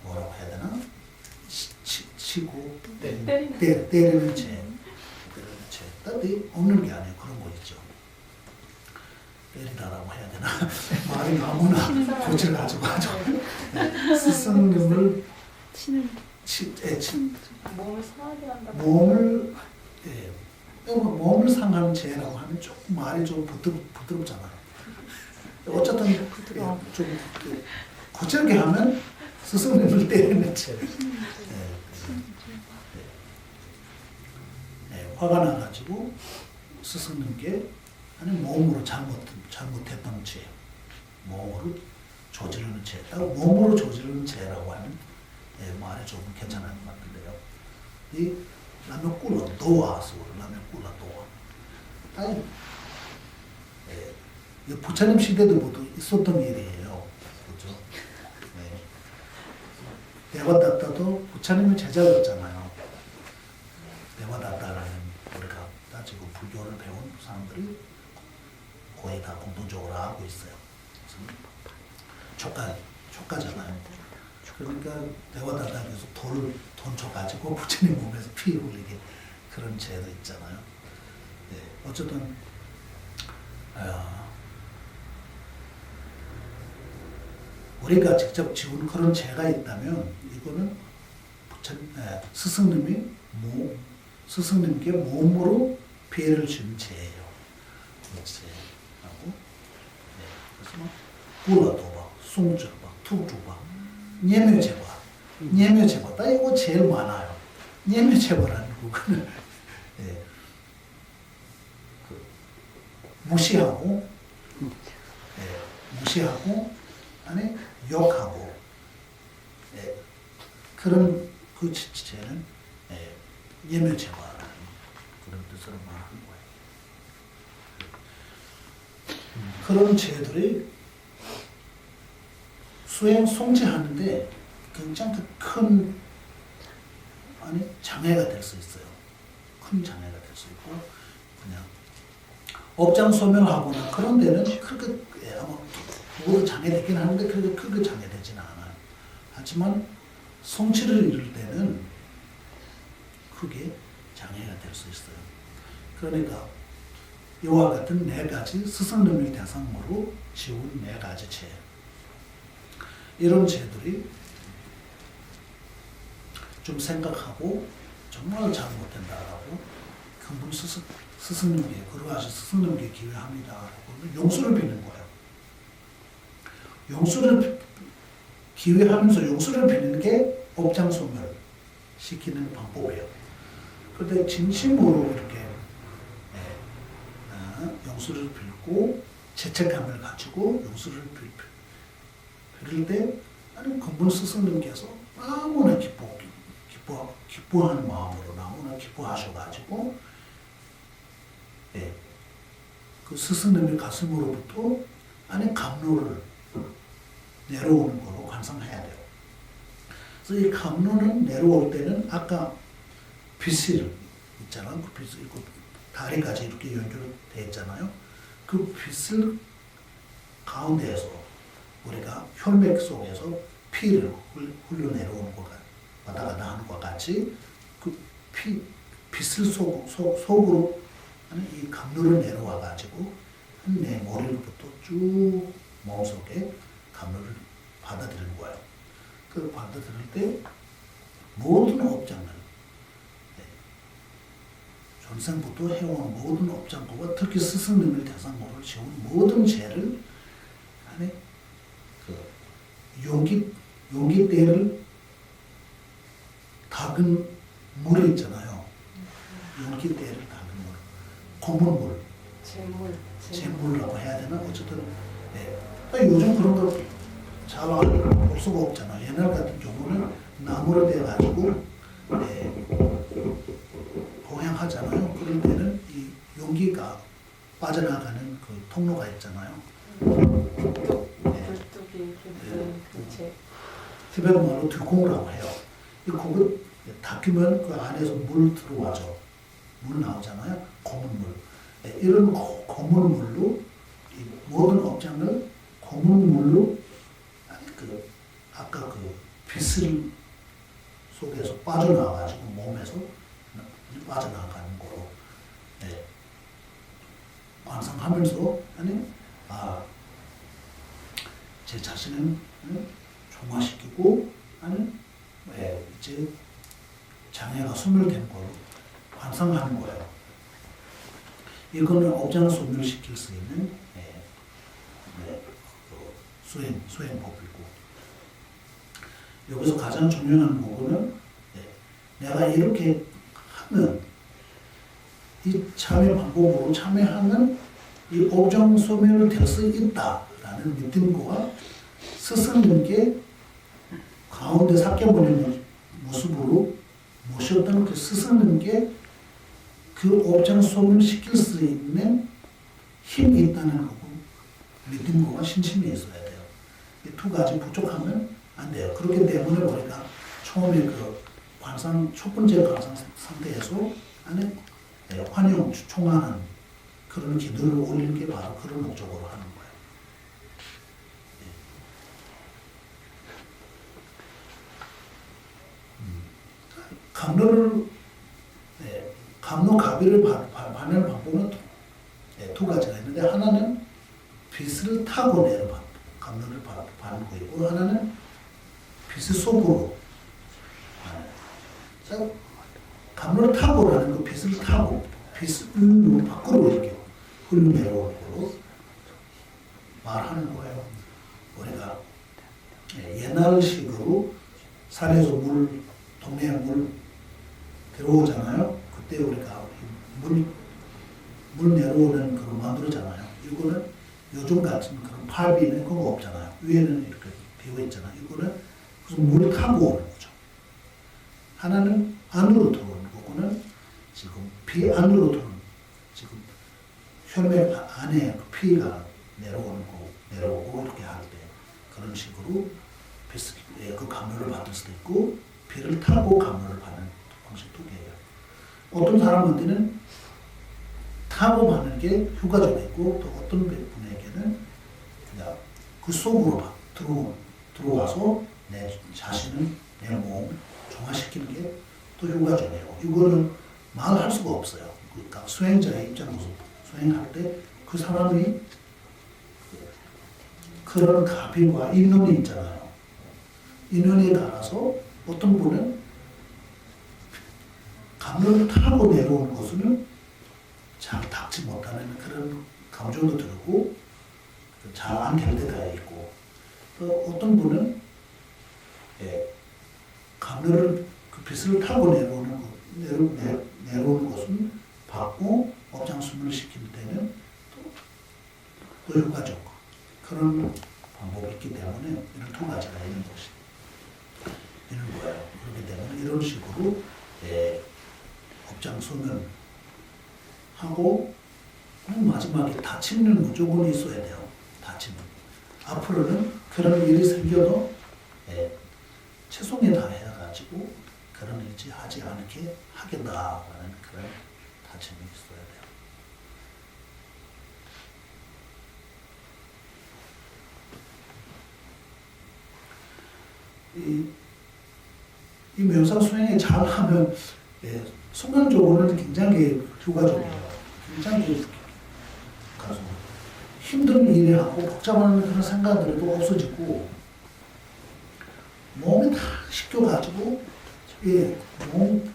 [SPEAKER 1] 뭐라고 해야 되나? 치고 때리는 죄. 없는 게 아니에요. 그런 거 있죠. 때리다라고 해야 되나 말이 너무나 고치를 가지고 하죠. 스승님을
[SPEAKER 2] 몸을 상하게 한다.
[SPEAKER 1] 몸을 상하는 죄라고 하면 조금 말이 좀 부드럽잖아요. 어쨌든 좀 거칠게 하면 스승님을 때리는 죄. 화가 나가지고 스승님께 아니 몸으로 잘못했던 죄, 몸으로 저지르는 죄, 몸으로 저지르는 죄라고 하면 말이 조금 괜찮을 것 같은데요. 이 라면 꿀러 도와서 라면 꿀러 도와. 아니, 부처님 시대도 모두 있었던 일이에요. 그렇죠? 데와다타도 부처님의 제자였잖아요. 데와다타라는 우리가 따지고 불교를 배운 사람들이 거의 다 공통적으로 하고 있어요. 촉가잖아요. 그러니까 데와다타에서 돌을 던져가지고 부처님 몸에서 피 흘리게 그런 죄도 있잖아요. 어쨌든 우리가 직접 지은 그런 죄가 있다면 이거는 스승님께 몸으로 피해를 주는 죄예요. 죄라고. 그래서 꿀라도바, 송주바, 투주바, 예묘제바, 예묘제바. 이거 제일 많아요. 예묘제바라는 그거는 무시하고 아니 욕하고 그런 그 죄는 예묘죄바라는 그런 뜻으로 말하는 거예요. 그런 죄들이 송치하는데 굉장히 큰 장애가 될 수 있어요. 큰 장애가 될 수 있고 그냥 업장 소멸하거나 그런 데는 그렇게 아마 누구도 장애되긴 하는데 그렇게 크게 장애되지는 않아요. 하지만 성취를 이룰 때는 크게 장애가 될 수 있어요. 그러니까 이와 같은 네 가지 스승님을 대상으로 지은 네 가지 죄, 이런 죄들이 좀 생각하고 정말 잘못된다라고 근본 스승님께 그러하시 스승님께 기회합니다라고 용서를 비는 거예요. 용서를 기회하면서 용서를 비는 게 업장소멸 시키는 방법이에요. 그런데 진심으로 이렇게 용서를 빌고 죄책감을 가지고 용서를 빌릴 때 근본 스승님께서 너무나 기뻐하는 마음으로 너무나 기뻐하셔가지고 그 스승님의 가슴으로부터 감로를 내려오는 걸로 관상해야 돼요. 그래서 이 감로는 내려올 때는 아까 빗실 있잖아요. 그 빗실 있고 다리까지 이렇게 연결되어 있잖아요. 그 빗실 가운데에서 우리가 혈맥 속에서 피를 흘러내려오는 것과 왔다 갔다 하는 것과 같이 그 빗실 속으로 이 감로를 내려와 가지고 내 머리로부터 쭉 몸속에 감로를 받아들이는 거예요. 그 받아들일 때 모든 업장을 전생부터 해온 모든 업장과 특히 스승님을 대상으로 지은 모든 죄를 안에 용기대를 닦은 물이 있잖아요. 용기대를 닦은 물, 고물물, 재물이라고 해야 되나? 어쨌든 요즘 그런 거 잘 볼 수가 없잖아요. 옛날 같은 경우는 나무로 돼가지고 봉양하잖아요. 그럴 때는 이 용기가 빠져나가는 그 통로가 있잖아요. 티베트 말로 듀콩이라고 해요. 이 그거 닦으면 그 안에서 물 들어와죠. 물 나오잖아요. 고문물. 이런 고문물로 이 모든 업장을 고문물로 아까 그 빗을 속에서 빠져나와가지고 몸에서 빠져나가는 거로 관상하면서 자신은 종화시키고 하는 이제 장애가 소멸된 거로 환상하는 거예요. 이거는 업장 소멸시킬 수 있는 수행법이고, 여기서 가장 중요한 부분은 내가 이렇게 하면 이 참여 방법으로 참여하면 이 업장 소멸을 될 수 있다라는 믿음과 스승님께 가운데 삭혀버리는 모습으로 모셨던 그 스승님께 그 업장 소멸시킬 수 있는 힘이 있다는 거고, 믿음과 신심이 있어야 돼요. 이 두 가지 부족하면 안 돼요. 그렇기 때문에 우리가 처음에 그 관상, 첫 번째 관상 상태에서 안에 환영, 총하는 그런 기도를 올리는 게 바로 그런 목적으로 하는 거예요. 감로를, 감로 가비를 받는 방법은 두 가지가 있는데, 하나는 빛을 타고 내려 감로를 받는 거이고, 하나는 빛 속으로. 감로를 타고라는 그 빛을 타고, 빛을 밖으로 이렇게 흘러내려오는 걸로 말하는 거예요. 우리가 옛날식으로 산에서 동네에 물 들어오잖아요. 그때 우리가 물 내려오는 그런 만들잖아요. 이거는 요즘 같은 그런 팔비는 그런 거 없잖아요. 위에는 이렇게 비어 있잖아요. 이거는 그래서 물 타고 오는 거죠. 하나는 안으로 들어오는 거고는 지금 비 안으로 들어오는, 지금 혈맥 안에 그 피가 내려오고 이렇게 할 때 그런 식으로 그 감로를 받을 수도 있고, 비를 타고 감로를 받는 방식 두 개예요. 어떤 사람한테는 타고 받는 게 효과적이고, 또 어떤 분에게는 그냥 그 속으로 들어와서 내 자신을, 내 몸 정화시키는 게 또 효과적이에요. 이거는 말할 수가 없어요. 그러니까 수행자의 입장에서 수행할 때 그 사람이 그런 가비와 인연이 있잖아요. 인연에 따라서 어떤 분은 감로를 타고 내려오는 것은 잘 닦지 못하는 그런 감정도 들고 잘 안 될 때가 있고, 또 어떤 분은 감로를 그 빛을 타고 내려오는 것은 받고 업장수문을 시킬 때는 또 효과적고, 그런 방법이 있기 때문에 이런 두 가지가 있는 거예요. 그렇기 때문에 이런 식으로 업장수문 하고 마지막에 다침은 무조건 있어야 돼요. 다침은. 앞으로는 그런 일이 생겨도 최선에 다해가지고 그런 일이 하지 않게 하겠다라는 그런 다짐이 있어야 돼요. 이 명상 수행에 잘하면 순간적으로는 굉장히 효과적이에요. 굉장히 가서 힘든 일이하고 복잡한 그런 생각들도 없어지고, 몸이 다 씻겨가지고 몸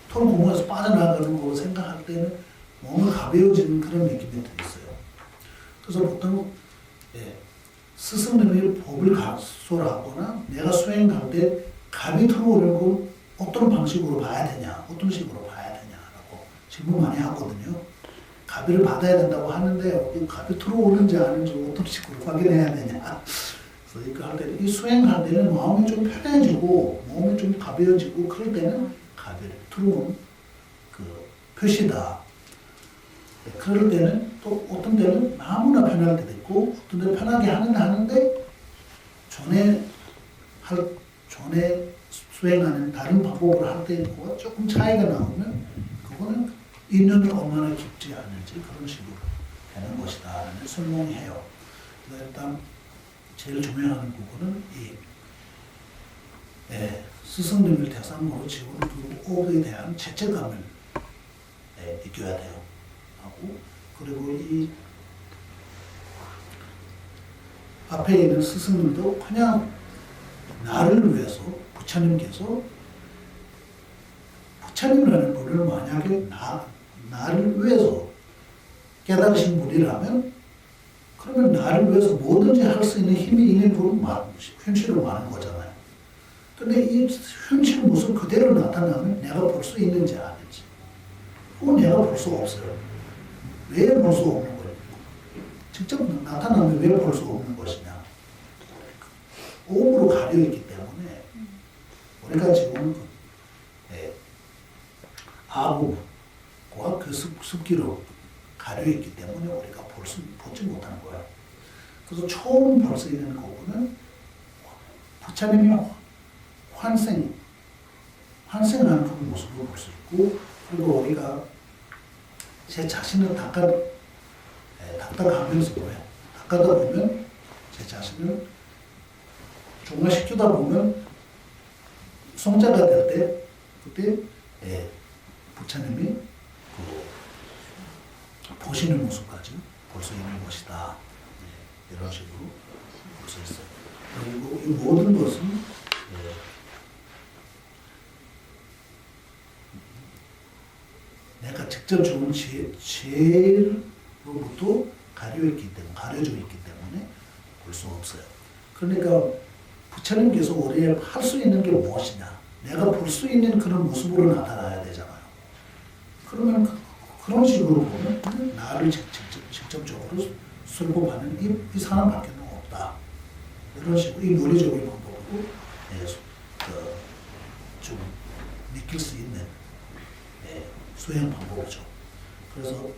[SPEAKER 1] 털구멍에서 빠져나가는 거 생각할 때는 몸이 가벼워지는 그런 느낌이 있어요. 그래서 보통 스승님이 법을 가솔하거나 내가 수행할 때 감이 들어오는 걸 어떤 방식으로 봐야 되냐, 어떤 식으로 봐야 되냐라고 질문 많이 하거든요. 가비를 받아야 된다고 하는데 가비 들어오는지 아닌지 어떤 식으로 확인해야 되냐. 그래서 이거 할 때는, 이 수행할 때는 마음이 좀 편해지고 몸이 좀 가벼워지고 그럴 때는 가비를 들어온 그 표시다. 그럴 때는 또 어떤 때는 너무나 편할 때도 있고, 어떤 때는 편하게 하는데 전에 수행하는 다른 방법을 할 때와 조금 차이가 나오면 그거는 인연이 얼마나 깊지 않은지 그런 식으로 되는 것이다라는 설명해요. 그래서 일단 제일 중요한 부분은 스승님을 대상으로 지금 두옥에 대한 죄책감을 느껴야 돼요. 하고, 그리고 앞에 있는 스승들도 그냥 나를 위해서 부처님께서 부처님이라는 분을 만약에 나를 위해서 깨달으신 분이라면 그러면 나를 위해서 뭐든지 할 수 있는 힘이 있는 분은 현실로 많은 거잖아요. 근데 이 현실 모습 그대로 나타나면 내가 볼 수 있는지 아닌지 그건 내가 볼 수가 없어요. 왜 볼 수 없는 거예요? 직접 나타나면 왜 볼 수 없는 것이냐? 오음으로 가려있기 때문에 우리가 지금 아부와 그 습기로 가려있기 때문에 우리가 보지 못하는 거예요. 그래서 처음 볼 수 있는 거는 부처님이 환생하는 그 모습을 볼 수 있고, 그리고 우리가 제 자신을 닦아가면서 뭐예요? 닦아다 보면 제 자신을 중화시키다 보면 성자가 될 때 그때 부처님이 보시는 모습까지 볼 수 있는 것이다. 이런 식으로 볼 수 있어요. 그리고 이 모든 것은 내가 직접 좋은 지혜로부터 가려져 있기 때문에 볼 수 없어요. 그러니까 부처님께서 우리에 할 수 있는 게 무엇이냐? 내가 볼 수 있는 그런 모습으로 나타나야 되잖아요. 그러면 그런 식으로 보면 나를 직접적으로 설법하는 이 사람밖에 없다. 이런 식으로 이 논리적인 방법으로 좀 느낄 수 있는 수행 방법이죠. 그래서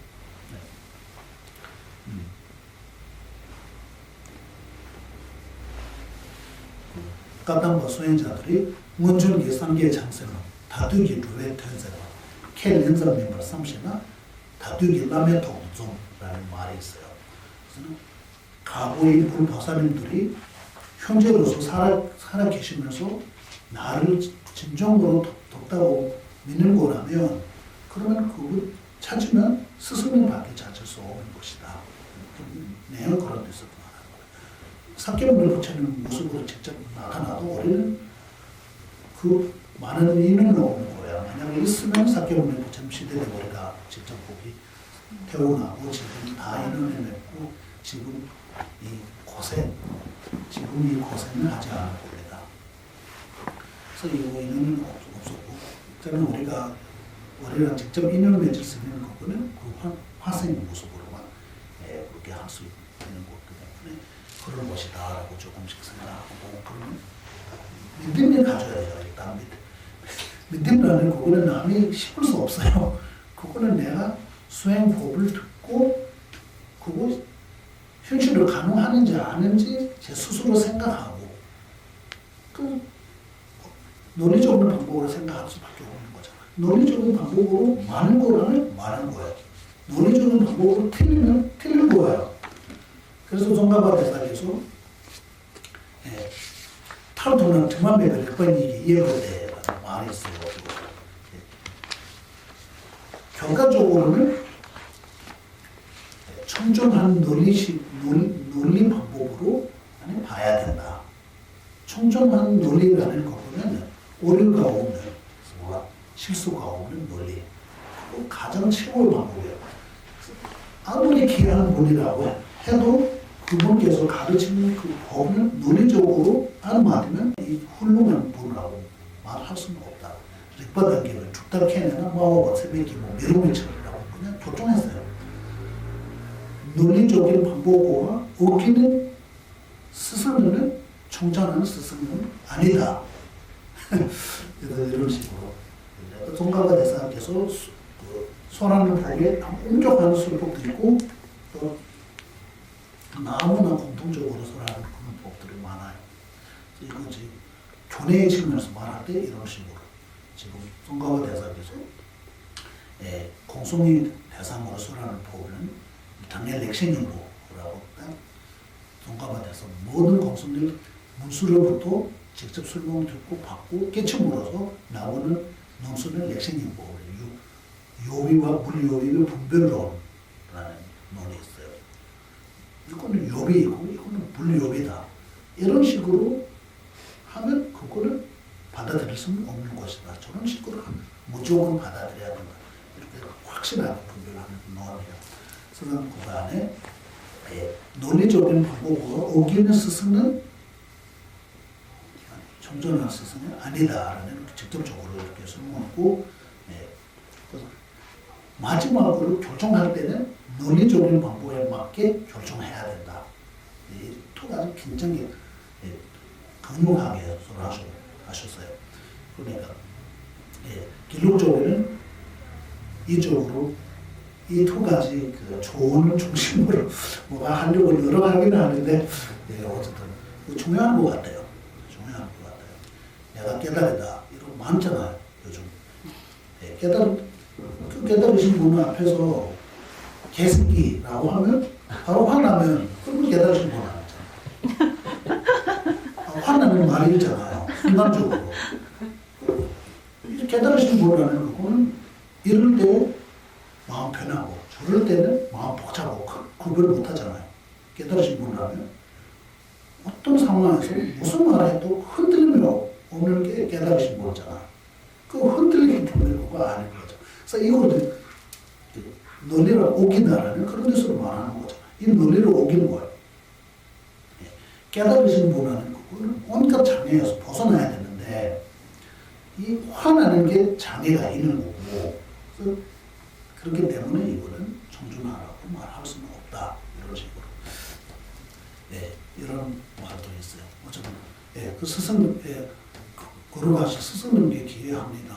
[SPEAKER 1] 까당과 수행자들이 문준기 삼계 장세는 다두기 루에 텐세는 켈렌저 멤버 30나 다두기 라메 동종라는 말이 있어요. 그래서 과거의 불보살님들이 현재로서 살아 계시면서 나를 진정으로 덥다고 믿는 거라면 그러면 그걸 찾으면 스스로 밖에 찾을 수 없는 것이다. 내가 그런 데서 말하는 거예요. 사케문을 부처님 모습으로 직접 나타나도 우리는 그 많은 의미는 없는 거야. 만약에 있으면 사케문을 부처님 시대에 우리가 직접 보기 태어나고 지금 다 인연해냈고 지금 이 고생을 하지 않을 겁니다. 그래서 이 인연은 없었고 저는 우리가 직접 인연을 맺을 수 있는 거는 그 화생의 모습으로만 그렇게 할 수 있는 거기 때문에 그런 것이다라고 조금씩 생각하고 그러면 믿음을 가져야 돼요. 일단 믿음이라는 그거는 남이 씹을 수 없어요. 그거는 내가 수행법을 듣고 그거 현실로 가능하는지 아닌지 제 스스로 생각하고 그 논리적인 방법으로 생각할 수밖에 없는 거잖아요. 논리적인 방법으로 많은 거라면 많은 거예요. 논리적인 방법으로 틀리면 틀린 거예요. 그래서 종가바 대사께서 탈도는 드만배를 몇 번 이해가 돼라고 말했어요. 결과적으로는 청정한 논리 방법으로 봐야 된다. 청정한 논리라는 것은 오류가 없는, 실수가 없는 논리. 가장 최고의 방법이에요. 아무리 귀한 분이라고 해도 그분께서 가르치는 그 법을 논리적으로 안 맞으면 이 훌륭한 분이라고 말할 수는 없다. 릭바단기를 죽다케네나 마와가 새벽이 미루미처리라고 그냥 교정했어요. 논리적인 방법과 얽히는 스승은 청정하는 스승은 아니다. 이런 식으로 송가바 대사께서 손하는 법에 온전한 술법도 있고 또 너무나 공통적으로 손하는 그런 법들이 많아요. 이거 지금 교내의 측면에서 말할 때 이런 식으로 지금 송가바 대사께서 공송이 대상으로 손하는 법은 당연 렉신용부라고 송가바 대사 모든 공송들 문수로부터 직접 설명 듣고 받고 깨침으로써 나오는 논술은 렉신용부 요비와 불요비의 분별론이라는 논이 있어요. 이거 이거는 요비이고 이거는 불요비다. 이런 식으로 하면 그거를 받아들일 수는 없는 것이다. 저런 식으로 하면 무조건 받아들여야 된다. 이렇게 확실하게 분별하는 논리예요. 그래서 그 안에 논리적인 방법으로 어기는 스승은 정전한 스승은 아니다라는 직접적으로 이렇게 설명하고, 그래서 마지막으로 결정할 때는 논리적인 방법에 맞게 결정해야 된다. 이 두 가지 굉장히 강력하게 하셨어요. 그러니까 기록적으로는 이쪽으로 이 두 가지 그 조언을 중심으로 뭐가 하려고 여러 하기는 하는데 어쨌든 중요한 것 같아요. 중요한 것 같아요. 내가 깨달았다 이런 거 많잖아요. 요즘 그 깨달으신 분 앞에서 개새끼라고 하면 바로 화나면 그걸 깨달으신 분 아니잖아요. 화나는 말이잖아요. 순간적으로. 깨달으신 분이라는 그거는 이럴 때 마음 편하고 저럴 때는 마음 복잡하고 구별 못하잖아요. 깨달으신 분이라면 어떤 상황에서 무슨 말을 해도 흔들림이 없는 게 깨달으신 분이잖아요. 그 흔들리기 때문에 그거 아닌 거죠. 그래서 이거를 논리를 오긴다라는 그런 데서 말하는 거잖아요. 이 논리를 오기는 거예요. 깨달으신 분은 그거는 온갖 장애에서 벗어나야 되는데 이 화나는 게 장애가 있는 거고, 그래서 그렇기 때문에 이거는 정준하라고 말할 수는 없다. 이런 식으로. 이런 말도 있어요. 어쨌든, 그 스승, 걸어가시 스승님께 기회합니다.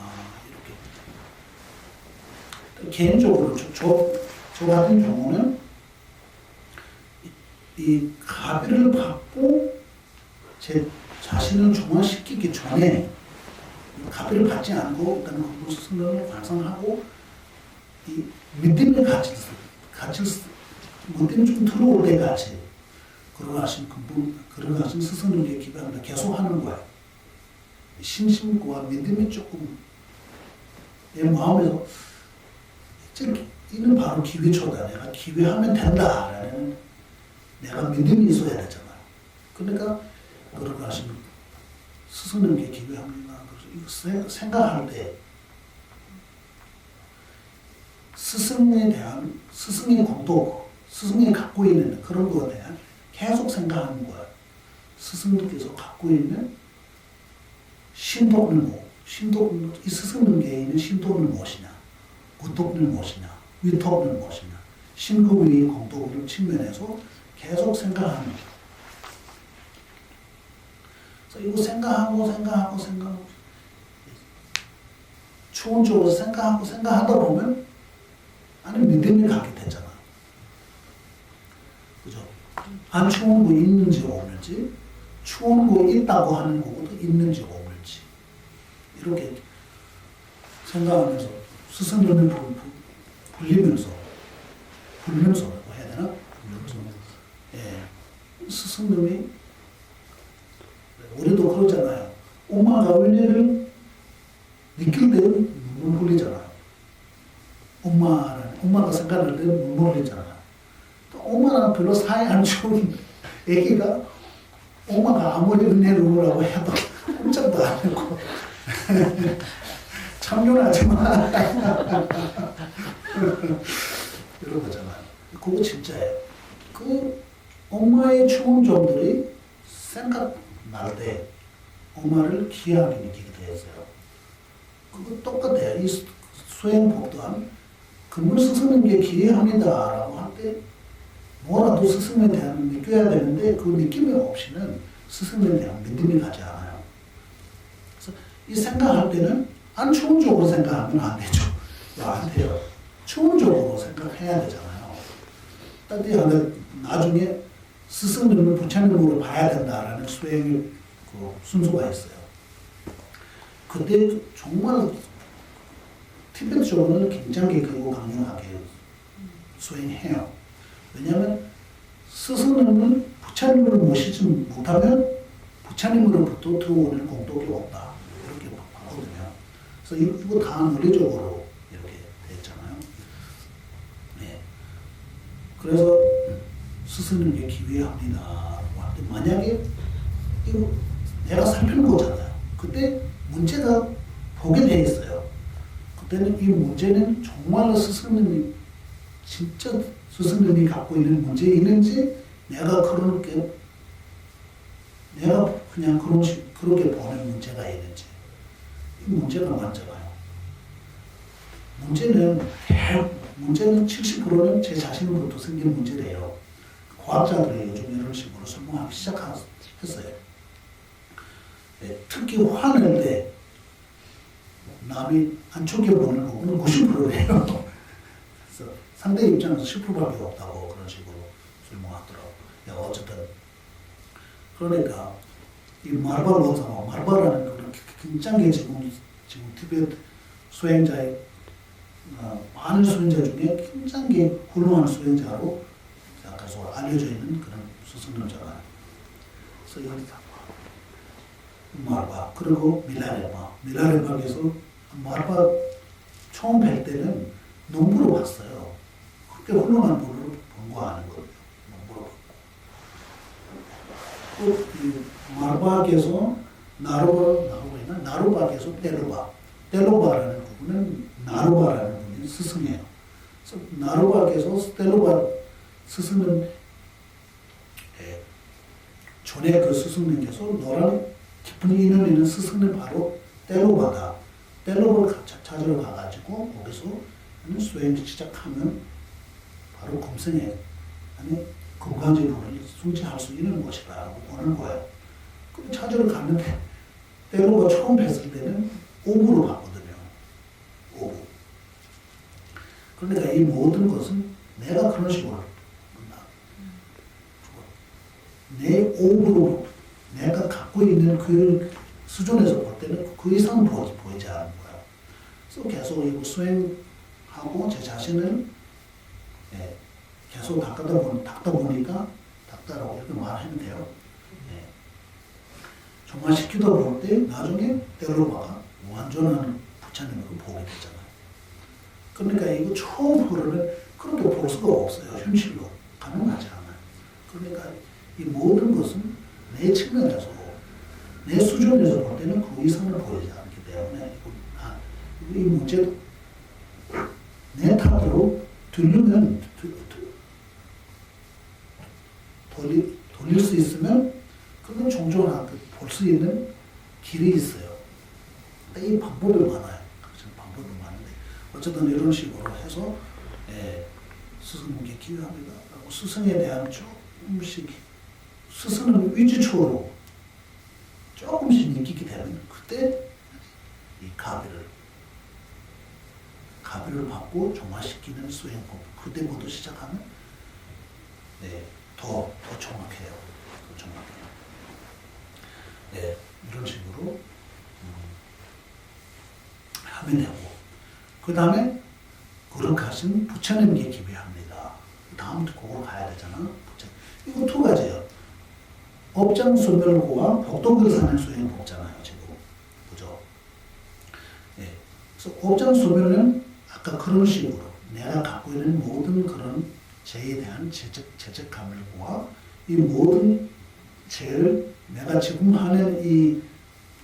[SPEAKER 1] 이렇게. 개인적으로, 저 같은 경우는 이 가비를 받고 제 자신을 중화시키기 전에 가비를 받지 않고 일단 그 스승님을 완성하고 이 믿음의 가치, 믿음이 좀 들어올 때까지 걸어가신 스승님께 기도합니다. 계속 하는 거예요. 신심과 믿음이 조금 내 마음에서 이는 바로 기회초다. 내가 기회하면 된다라는 내가 믿음이 있어야 되잖아요. 그러니까 걸어가신 스승님께 기회합니다. 이거 생각할 때 스승에 대한 스승의 공덕, 스승이 갖고 있는 그런 것에 대한 계속 생각하는 거예요. 스승님께서 갖고 있는 신도는 이 스승님께 있는 신도는 무엇이냐, 구독은 무엇이냐, 위톡은 무엇이냐, 신급의 공덕을 측면에서 계속 생각하는 거예요. 그래서 이거 생각하고 추운 쪽으로 생각하다 보면 아니 믿음이 가게 되잖아. 그죠? 안 추운 거 있는지 없는지, 추운 거 있다고 하는 거도 있는지 없는지 이렇게 생각하면서 스승님을 불면서라고 해야 되나? 스승님이 우리도 그러잖아요. 엄마가 은혜를 느낄 때는 눈물 흘리잖아요. 엄마가 생각할 때는 눈물 흘리잖아요. 또 엄마랑 별로 사이 안 좋은 애기가 엄마가 아무리 은혜를 오라고 해도 꼼짝도 안 하고 참견하지 마. 이런 거잖아요. 그거 진짜예요. 그 엄마의 추운 점들이 생각날 때 엄마를 귀하게 느끼게 되었어요. 그거 똑같아요. 이 수행법 또한 그물 스승님께 기회합니다라고 할 때 뭐라도 스승에 대한 느껴야 되는데 그 느낌이 없이는 스승에 대한 믿음이 가지 않아요. 그래서 이 생각할 때는 안 추운 쪽으로 생각하면 안 되죠. 안 돼요. 추운 쪽으로 생각해야 되잖아요. 나중에 스승님을 부처님으로 봐야 된다라는 수행의 그 순서가 있어요. 그때 정말 티베트적으로는 굉장히 그거 강력하게 수행해요. 왜냐하면 스승님은 부처님을 모시지 못하면 부처님으로부터 들어오는 공덕이 없다. 이렇게 봤거든요. 그래서 이거 다 논리적으로 이렇게 됐잖아요. 그래서 스스는 게 기회합니다. 만약에 이거 내가 살피는 거잖아요. 그때 문제가 보게 돼 있어요. 그때는 이 문제는 정말로 스승님이 진짜 스승님이 갖고 있는 문제 있는지 내가 그렇게 내가 그냥 그렇게 보는 문제가 있는지 이 문제가 많잖아요. 문제는 70%는 제 자신으로부터 생기는 문제래요. 과학자들이 요즘 이런 식으로 설명하기 시작했어요. 네, 특히 화낼 때 남이 안 좋게 보는 부분은 90%예요. 그래서 상대 입장에서 10%밖에 없다고 그런 식으로 설명하더라고요. 어쨌든 그러니까 이 말바라는 그런 굉장히 지금 티베트 수행자의 많은 수행자 중에 굉장히 훌륭한 수행자로 계속 알려져 있는 그런 스승님잖아요. 그래서 여기 말바 그리고 밀라레바에서 말바 처음 뵐 때는 농부로 봤어요. 그렇게 훌륭한 분을 본 거 아는 거예요. 농부로 봤고 이 말바에서 나루바에서 텔로바라는 부분은 나루바라는 분이 스승이에요. 그래서 나루바에서 텔로바 스승은 전에 그 스승님께서 너랑 깊은 인연 있는 스승님 바로 텔로바다. 텔로바를 찾으러 가가지고 거기서 수행 시작하면 바로 금생에 아니 건강지불을 숭지할 수 있는 것이다라고 보는 거예요. 그럼 찾으러 갔는데 텔로바 처음 뵀을 때는 오부로 봤거든요. 오부. 그러니까 이 모든 것은 내가 그런 식으로 내 오브로 내가 갖고 있는 그 수준에서 볼 때는 그 이상 보이지 않는 거야. 그래서 계속 이거 수행하고 제 자신을 계속 닦다 보니까 닦다라고 이렇게 말하면 돼요. 정말 시키다 볼 때 나중에 텔로바가 완전한 부처님을 보게 되잖아요. 그러니까 이거 처음으로는 그렇게 볼 수가 없어요. 현실로 가능하지 않아요. 그러니까 이 모든 것은 내 측면에서 내 수준에서 볼 때는 그 이상을 보이지 않기 때문에 이 문제도 내 탓으로 들리면 돌릴 수 있으면 그건 종종 볼 수 있는 길이 있어요. 이 방법이 많아요. 방법이 많은데 어쨌든 이런 식으로 해서 스승님께 기회합니다. 스승에 대한 조금씩 스승은 위주초로 조금씩 느끼게 되면 그때 이 가비를 받고 정화시키는 수행법 그때부터 시작하면 더 정확해요. 더 정확해요. 이런 식으로 하면 되고 그 다음에 거룩하신 부처님께 기회합니다. 다음부터 그걸 가야 되잖아. 이거 두 가지예요. 업장소멸고와 복도교산의 수행법잖아요. 지금 그죠? 그래서 업장소멸은 아까 그런 식으로 내가 갖고 있는 모든 그런 죄에 대한 죄책감과 이 모든 죄를 내가 지금 하는 이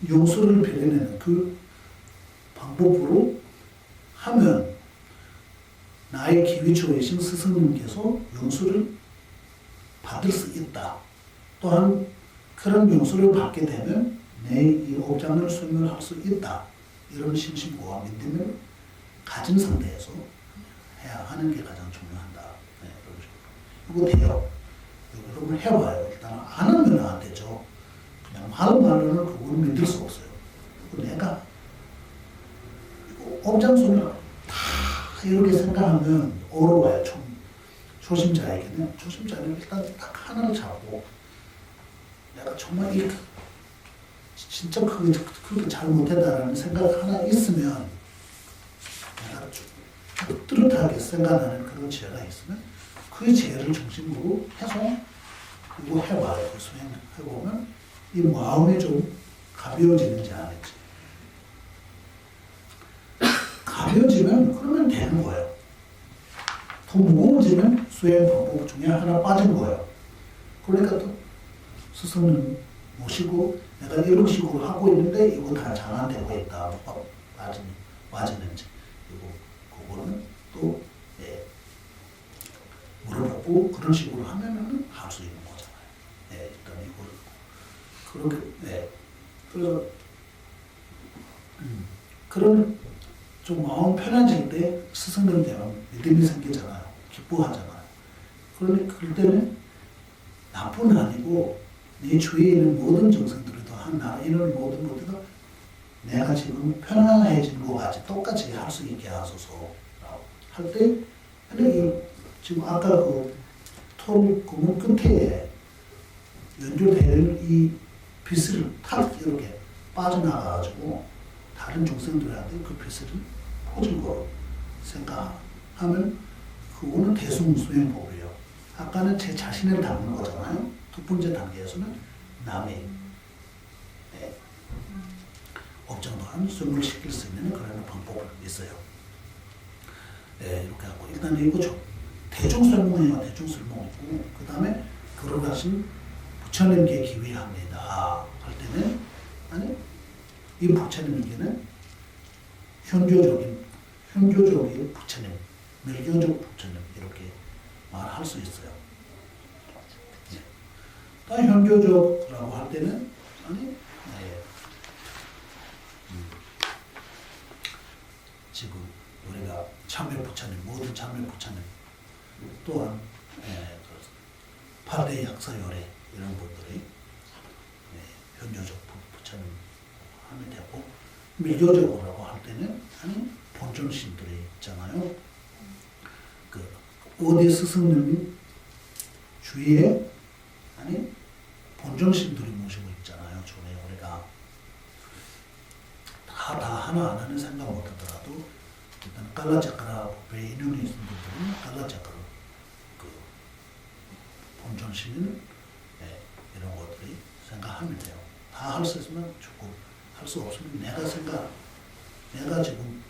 [SPEAKER 1] 용서를 빌어내는 그 방법으로 하면 나의 기위초이신 스승님께서 용서를 받을 수 있다. 또한 그런 용서를 받게 되면 내 이 업장을 소멸할 수 있다. 이런 신심과 믿음을 가진 상태에서 해야 하는 게 가장 중요하다. 이거 돼요. 여러분 해봐요. 일단 안 하면 안 되죠. 그냥 말로는 그걸 믿을 수 없어요. 내가 업장 소멸 다 이렇게 생각하면 어려워요. 초심자에게는 일단 딱 하나를 잡고 내가 정말 이렇게 진짜 그렇게 잘못했다라는 생각 하나 있으면 내가 좀 뚜렷하게 생각나는 그런 죄가 있으면 그 죄를 중심으로 해서 이거 해봐요. 수행해보면 이 마음이 좀 가벼워지는지 아닌지 가벼워지면 그러면 되는 거예요. 더 무거워지면 수행 방법 중에 하나 빠진 거예요. 그러니까 또 스승님 모시고 내가 이런 식으로 하고 있는데 이거 다 잘 안 되고 있다. 맞았는지 그리고 그거는 또 물어보고 그런 식으로 하면은 할 수 있는 거잖아요. 일단 이걸 그렇게 그래서 그런 좀 마음 편해질 때 스승님 대한 믿음이 생기잖아요. 기뻐하잖아요. 그러니까 그럴 때는 나뿐 아니고 내 주위에 있는 모든 정성들도 한 이런 모든 것들도 내가 지금 편안해진 것 같이 똑같이 할 수 있게 하소서 할 때 지금 아까 그 구멍 끝에 연결되는 이 빛을 탁 이렇게 빠져나가가지고 다른 중생들한테 그 빛을 퍼진 거로 생각하면 그거는 대승수행법이에요. 아까는 제 자신을 닮는 거잖아요. 두 번째 단계에서는 남의 업장 또한 숨을 시킬 수 있는 그런 방법이 있어요. 이렇게 하고 일단 이거죠. 대중설명이에요. 대중설명이고 그 다음에 걸어가신 부처님께 기회합니다. 할 때는 이 부처님께는 현교적인 부처님, 밀교적 부처님 이렇게 말할 수 있어요. 또 현교적이라고 할 때는 지금 우리가 참회 부처님, 모든 참회 부처님 또한 파대 약사열애 이런 분들이 현교적 부처님 하면 되고 밀교적으로라고 할 때는 본존신들이 있잖아요. 그 오대 스승님 주위에 본존신들이 모시고 있잖아요. 전에 우리가 다 하나 안 하는 생각 못하더라도 일단 깔라자카라 법에 인연이 있는 분들은 깔라자카라 그 본존신은 이런 것들이 생각하면 돼요. 다 할 수 있으면 좋고 할 수 없으면 내가 지금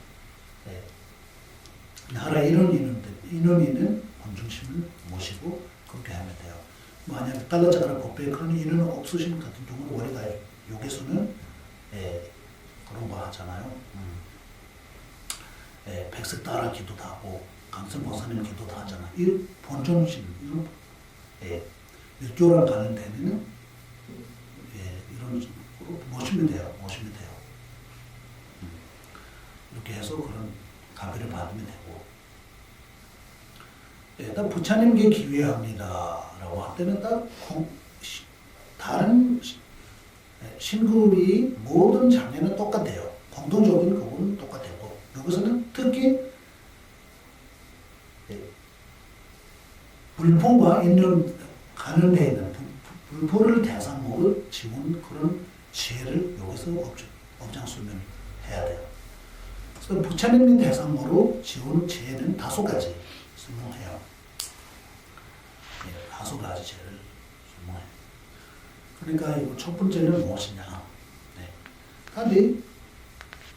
[SPEAKER 1] 나라 인원이는 본존신을 모시고 그렇게 하면 돼요. 만약 깔라자카라 법에 그런 인원 없으신 같은 경우는 우리가 여기서는 그런 거 하잖아요. 백색 따라 기도도 하고 강선 보사님 기도도 하잖아요. 이 본존신 밀교랑 가는 데는 이런 식으로 모시면 돼요. 이렇게 해서 그런 가비를 받으면 되고 일단 부처님께 기회합니다라고 할 때는 다른 신급이 모든 장례는 똑같아요. 공통적인 그거는 똑같고 여기서는 특히 불포가 있는 가는 데에는 불포를 대상으로 지문 그런 지혜를 여기서 업장수면 해야 돼요. 그래서 부처님이 대상으로 지원 지혜는 5가지 설명해요. 5가지 지혜를 설명해요. 그러니까 이거 첫 번째는 무엇이냐? 다들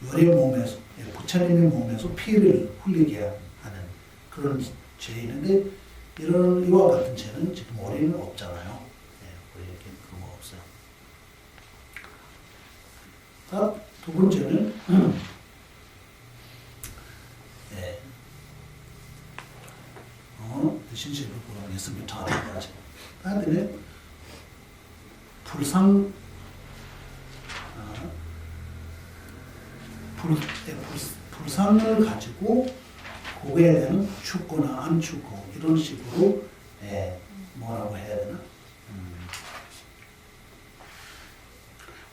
[SPEAKER 1] 열의 몸에서 부처님의 몸에서 피를 흘리게 하는 그런 죄 있는데 이런 이와 같은 죄는 지금 우리는 없잖아요. 우리에게 그런 거 없어요. 두 번째는 신실을 구하는 예수님 자아까지. 다들 불상을 가지고 그거에 대한 춥거나 안 춥고 이런 식으로 뭐라고 해야 되나?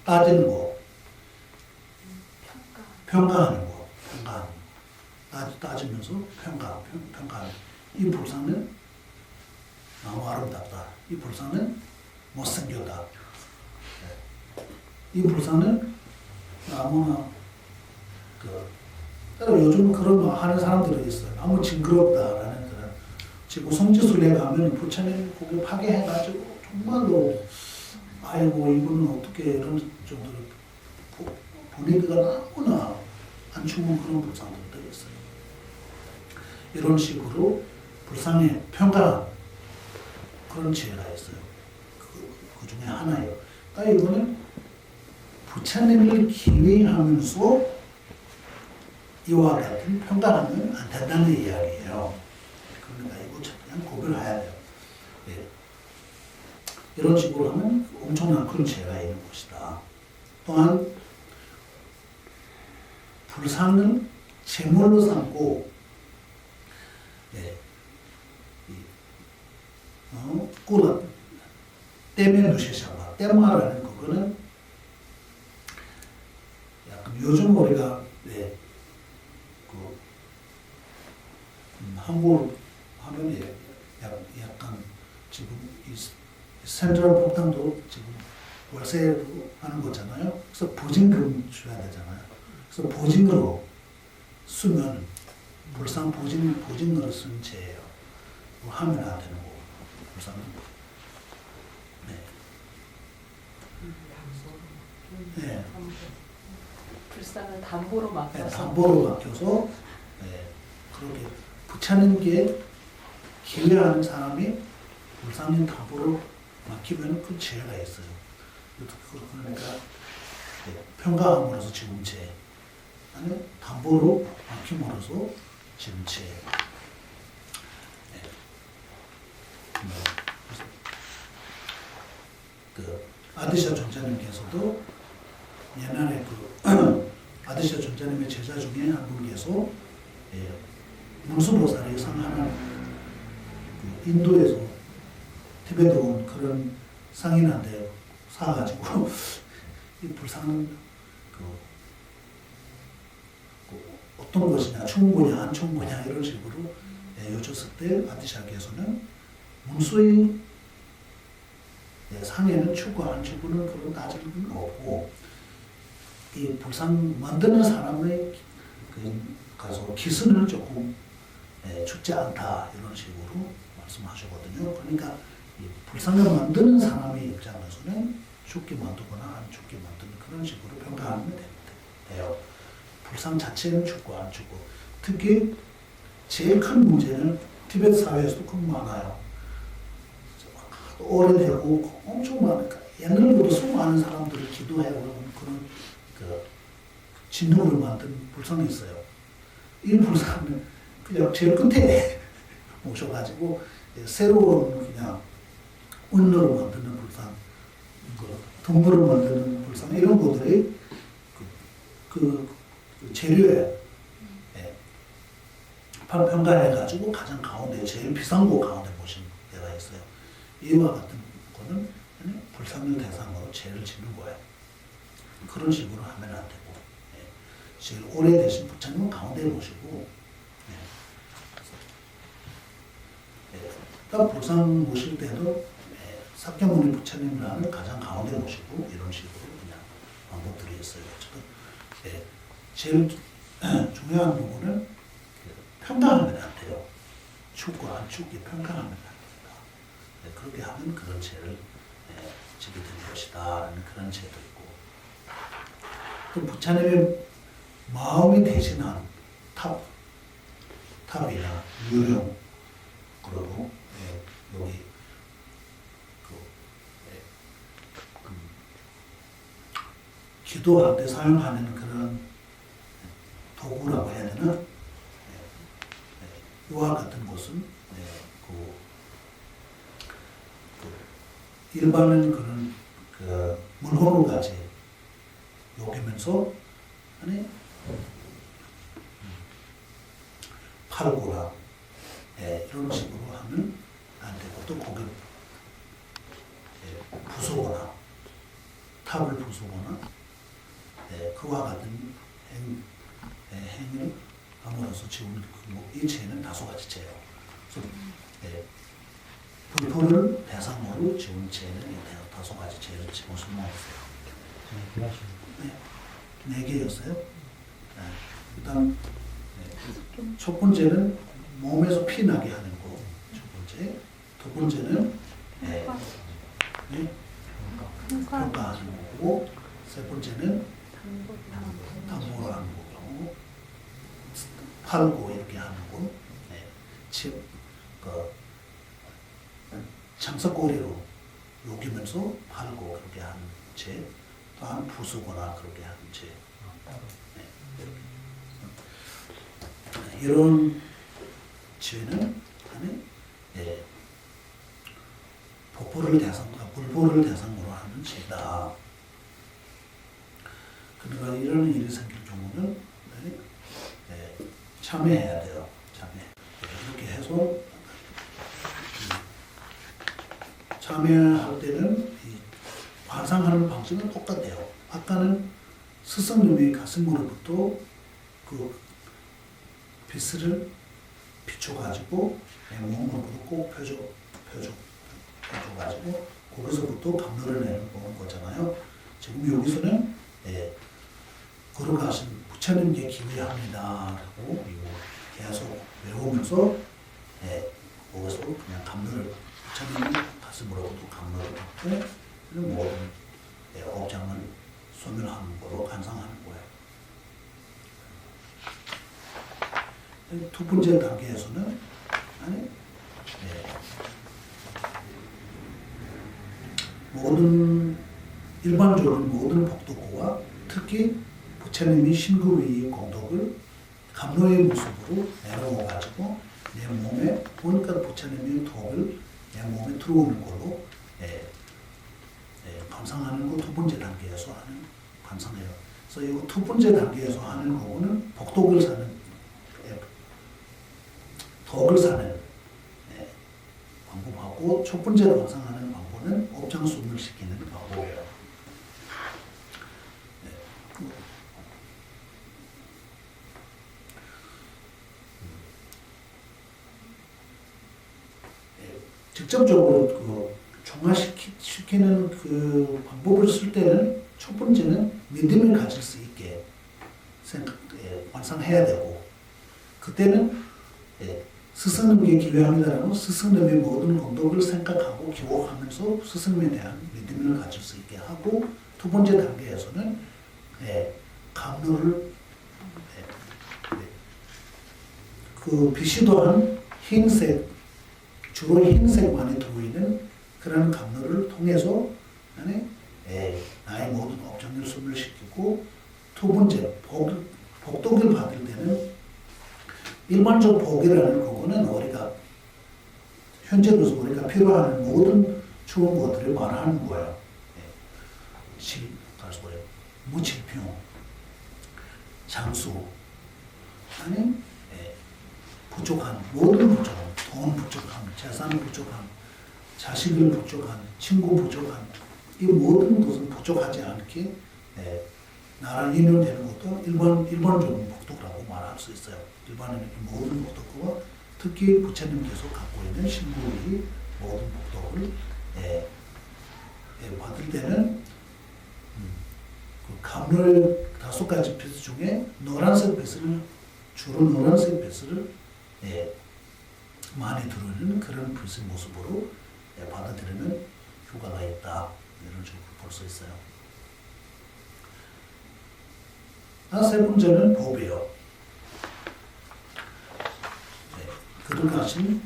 [SPEAKER 1] 따지는 거, 평가하는 거. 따지면서 평가하는 이 불상은 너무 아름답다. 이 불상은 못생겼다. 이 불상은 너무나 요즘 그런 거 하는 사람들이 있어요. 너무 징그럽다라는 그런. 지금 성지순례 가면 부처님 거기 파괴해가지고 정말로 아이고 이분은 어떻게 이런 정도로 분위기가 너무나 안 좋은 그런 불상들이 있어요. 이런 식으로 불상에 평가 그런 지혜가 있어요. 그 중에 하나예요. 그러니까 이거는 부처님을 기회하면서 이와 같은 평가하면 안 된다는 이야기예요. 그러니까 이거 그냥 구별해야 돼요. 예. 이런 식으로 하면 엄청난 큰 죄가 있는 것이다. 또한 불상을 제물로 삼고 꿀은 땜에 누시샤마 땜마라는 그거는 약간 요즘 우리가 한국으로 하면 약간 지금 이 센트럴 폭탄도 지금 월세로 하는 거잖아요. 그래서 보증금 줘야 되잖아요. 그래서 보증으로 쓰면 불상 보증으로 쓴 죄예요. 뭐 하면 안 되는 거고 불상은. 네.
[SPEAKER 2] 불상을 담보로 맡겨서.
[SPEAKER 1] 담보로 맡겨서 그렇게 부처님께 기회하는 사람이 불상인 담보로 맡기면 그 죄가 있어요. 그러니까 평가함으로써 지금 죄, 아니 담보로 맡김으로써 지금 죄. 그 아디샤 존자님께서도 옛날에 그 아디샤 존자님의 제자 중에 한 분께서 문수보살이 상하는 그 인도에서 티베트 온 그런 상인한테 사가지고 이 불상은 어떤 것이냐, 충분이냐, 안 충분이냐 이런 식으로 여쭸을 때 아디샤께서는 문수의 상에는 축구 안 축구는 그런 따질 건 없고 이 불상 만드는 사람의 가서 기승을 조금 죽지 않다 이런 식으로 말씀하시거든요. 그러니까 이 불상을 만드는 사람의 입장에서는 죽게 만들거나 안 죽게 만드는 그런 식으로 평가하면 돼요. 불상 자체는 죽고 안 죽고 특히 제일 큰 문제는 티베트 사회에서도 큰 많아요. 오래되고 엄청 많으니까 옛날부터 수많은 사람들이 기도해오는 그런 그 진동을 만든 불상이 있어요. 이 불상은 그냥 제일 끝에 모셔가지고 새로운 그냥 은으로 만드는 불상, 동물을 만드는 불상 이런 것들이 그 재료에 평가해가지고 가장 가운데 제일 비싼 곳 가운데 모신 데가 있어요. 이와 같은 거는 불상을 대상으로 죄를 짓는 거예요. 그런 식으로 하면 안 되고 제일 오래되신 부처님은 가운데 모시고 딱 불상 모실 때도 삭경무니 부처님이라는 가장 가운데 모시고 이런 식으로 그냥 방법들이 있어요. 제일 중요한 부분은 평가하면 안 돼요. 죽고 안 죽게 평가하면 안 됩니다. 그렇게 하면 그런 죄를 지게 될 것이다 라는 그런 죄도 있고 또 부처님의 마음이 대신한 탑이나 유령 그리고 여기 기도할 때 사용하는 그런 도구라고 해야 되나? 이와 같은 것은 일반은 그런 물건을 가지 여기면서 팔거나 이런 식으로 하면 안 되고 또 거기 부수거나 탑을 부수거나 그와 같은 행위를 함으로써 지금 이 죄는 다소 가지 죄예요. 불포를 대상으로 지은 죄는 다소 가지 죄를 지금 설명했어요. 네 개였어요. 일단 첫 번째는 몸에서 피 나게 하는 거. 첫 번째. 두 번째는 평가하는 거고, 세 번째는 담보로 하는 거고, 팔고 이렇게 하는 거. 그 장석고리로 녹이면서 팔고 그렇게 하는 채, 또한 부수거나 그렇게 하는 채. 네, 이렇게. 이런 죄는 예, 불보를 대상으로 하는 죄다. 그러니까 이런 일이 생길 경우는 예, 참여해야 돼요. 이렇게 해서 참여할 때는 이 관상하는 방식은 똑같아요. 아까는 스승님이 가슴으로부터 그 빛을 비춰가지고 내 몸으로부터 꼭 펴줘가지고 거기서부터 감로를 내는 거잖아요. 지금 여기서는 걸어가신 부처님께 기회합니다라고 계속 외우면서 거기서 그냥 감로를 부처님 가슴으로부터 감로를 받고 모든 업장을 소멸하는 거로 관상하는 거예요. 두 번째 단계에서는 일반적으로 모든 복덕고와 특히 부처님이 신구위의 공덕을 감로의 모습으로 내려오가지고 내 몸에 온갖 부처님의 덕을 내 몸에 들어오는 걸로 감상하는 거 두 번째 단계에서 하는 감상이에요. 그래서 이 두 번째 단계에서 하는 거는 복덕을 사는 덕을 사는 방법하고 첫 번째 감상하는 방법은 업장 소멸시키는 방법이에요. 직접적으로 그 종화시키는 그 방법을 쓸 때는 첫 번째는 믿음을 가질 수 있게 완성해야 되고, 그때는 스승님께 기회합니다라고 스승님의 모든 공덕을 생각하고 기억하면서 스승님에 대한 믿음을 가질 수 있게 하고, 두 번째 단계에서는 감로를 그 빛이 또한 흰색, 주로 흰색만이 들어있는 그런 감로를 통해서 나의 모든 업장을 소멸시키고, 두 번째 복덕을 받을 때는 일반적 복이라는 거는 우리가 현재로서 우리가 필요한 모든 좋은 것들을 말하는 거예요. 무칠평, 장수, 부족한, 모든 부족함, 돈 부족함, 재산 부족함, 자식을 부족한, 친구 부족한, 이 모든 것은 부족하지 않게 나랑 인연되는 것도 일반적인 복덕이라고 말할 수 있어요. 일반적인 모든 복덕과 특히 부처님께서 갖고 있는 신구의 모든 복덕을 받을 때는 그 감로의 5가지 빛 중에 노란색 빛을, 주로 노란색 빛을 많이 들어오는 그런 빛의 모습으로 받아들이면 효과가 있다, 이런 식으로 볼 수 있어요. 세 번째는 법이요. 그들같이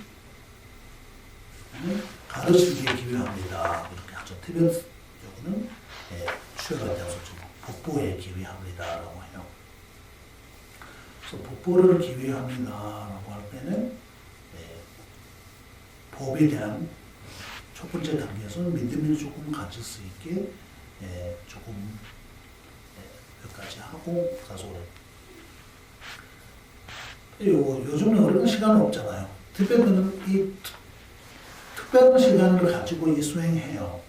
[SPEAKER 1] 가르치기에 기회합니다, 이렇게 하죠. 티베트적으로는 취하가 되어서 복보에 기회합니다라고 해요. 그래서 복보를 기회합니다라고 할 때는 법에 대한 첫 번째 단계에서는 믿음을 조금 가질 수 있게 조금 몇 가지 하고 가서 요즘에 우리는 시간 없잖아요. 티베트는 이 특별한 시간을 가지고 이 수행해요.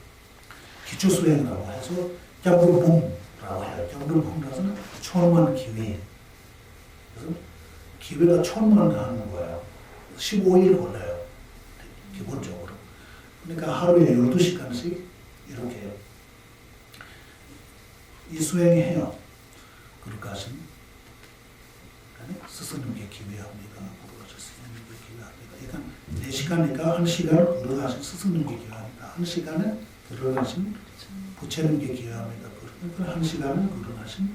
[SPEAKER 1] 기초 수행이라고 해서 갸불봉라고 해요. 갸불봉이라서는 천만 기회. 그래서 기회가 천만 가는 거예요. 15일 걸려요, 기본적으로. 그러니까 하루에 12시간씩 이렇게 이 수행해요. 그렇게 하신 스승님께 기회합니다. 그러가신 스승님께 기회합니다. 그러니까 4시간이니까 1시간 그러가신 스승님께 기회합니다. 1시간은 그러가신 부처님께 기회합니다. 그러니까 1시간은 그러가신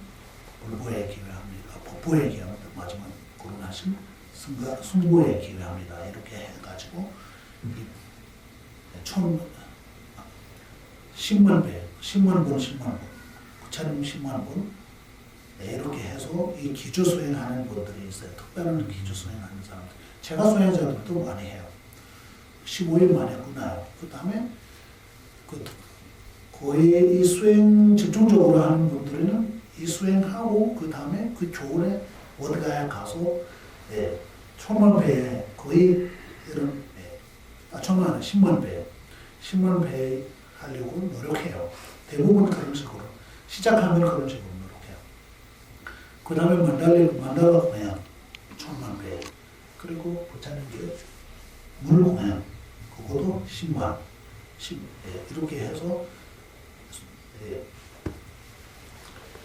[SPEAKER 1] 불보에 기회합니다. 법보에 기회합니다. 마지막 그러가신 승부에 기회합니다. 이렇게 해가지고 총 10만 배, 10만 분, 10만 분, 부처님 10만 분 이렇게 해서 이 기조 수행하는 분들이 있어요. 특별한 기조 수행하는 사람들. 제가 수행자들도 많이 해요. 15일 만에 끝나요. 그 다음에 거의 이 수행 집중적으로 하는 분들은 이 수행하고 그 다음에 그 교원에 어디가에 가서 천만 배에 거의 이런 천만 원, 10만 배, 10만 배 하려고 노력해요. 대부분 그런 식으로 시작하면 그런 식으로 노력해요. 그 다음에 만달라 공양 천만 배, 그리고 부처님께 물 공양 그것도 10만, 10 이렇게 해서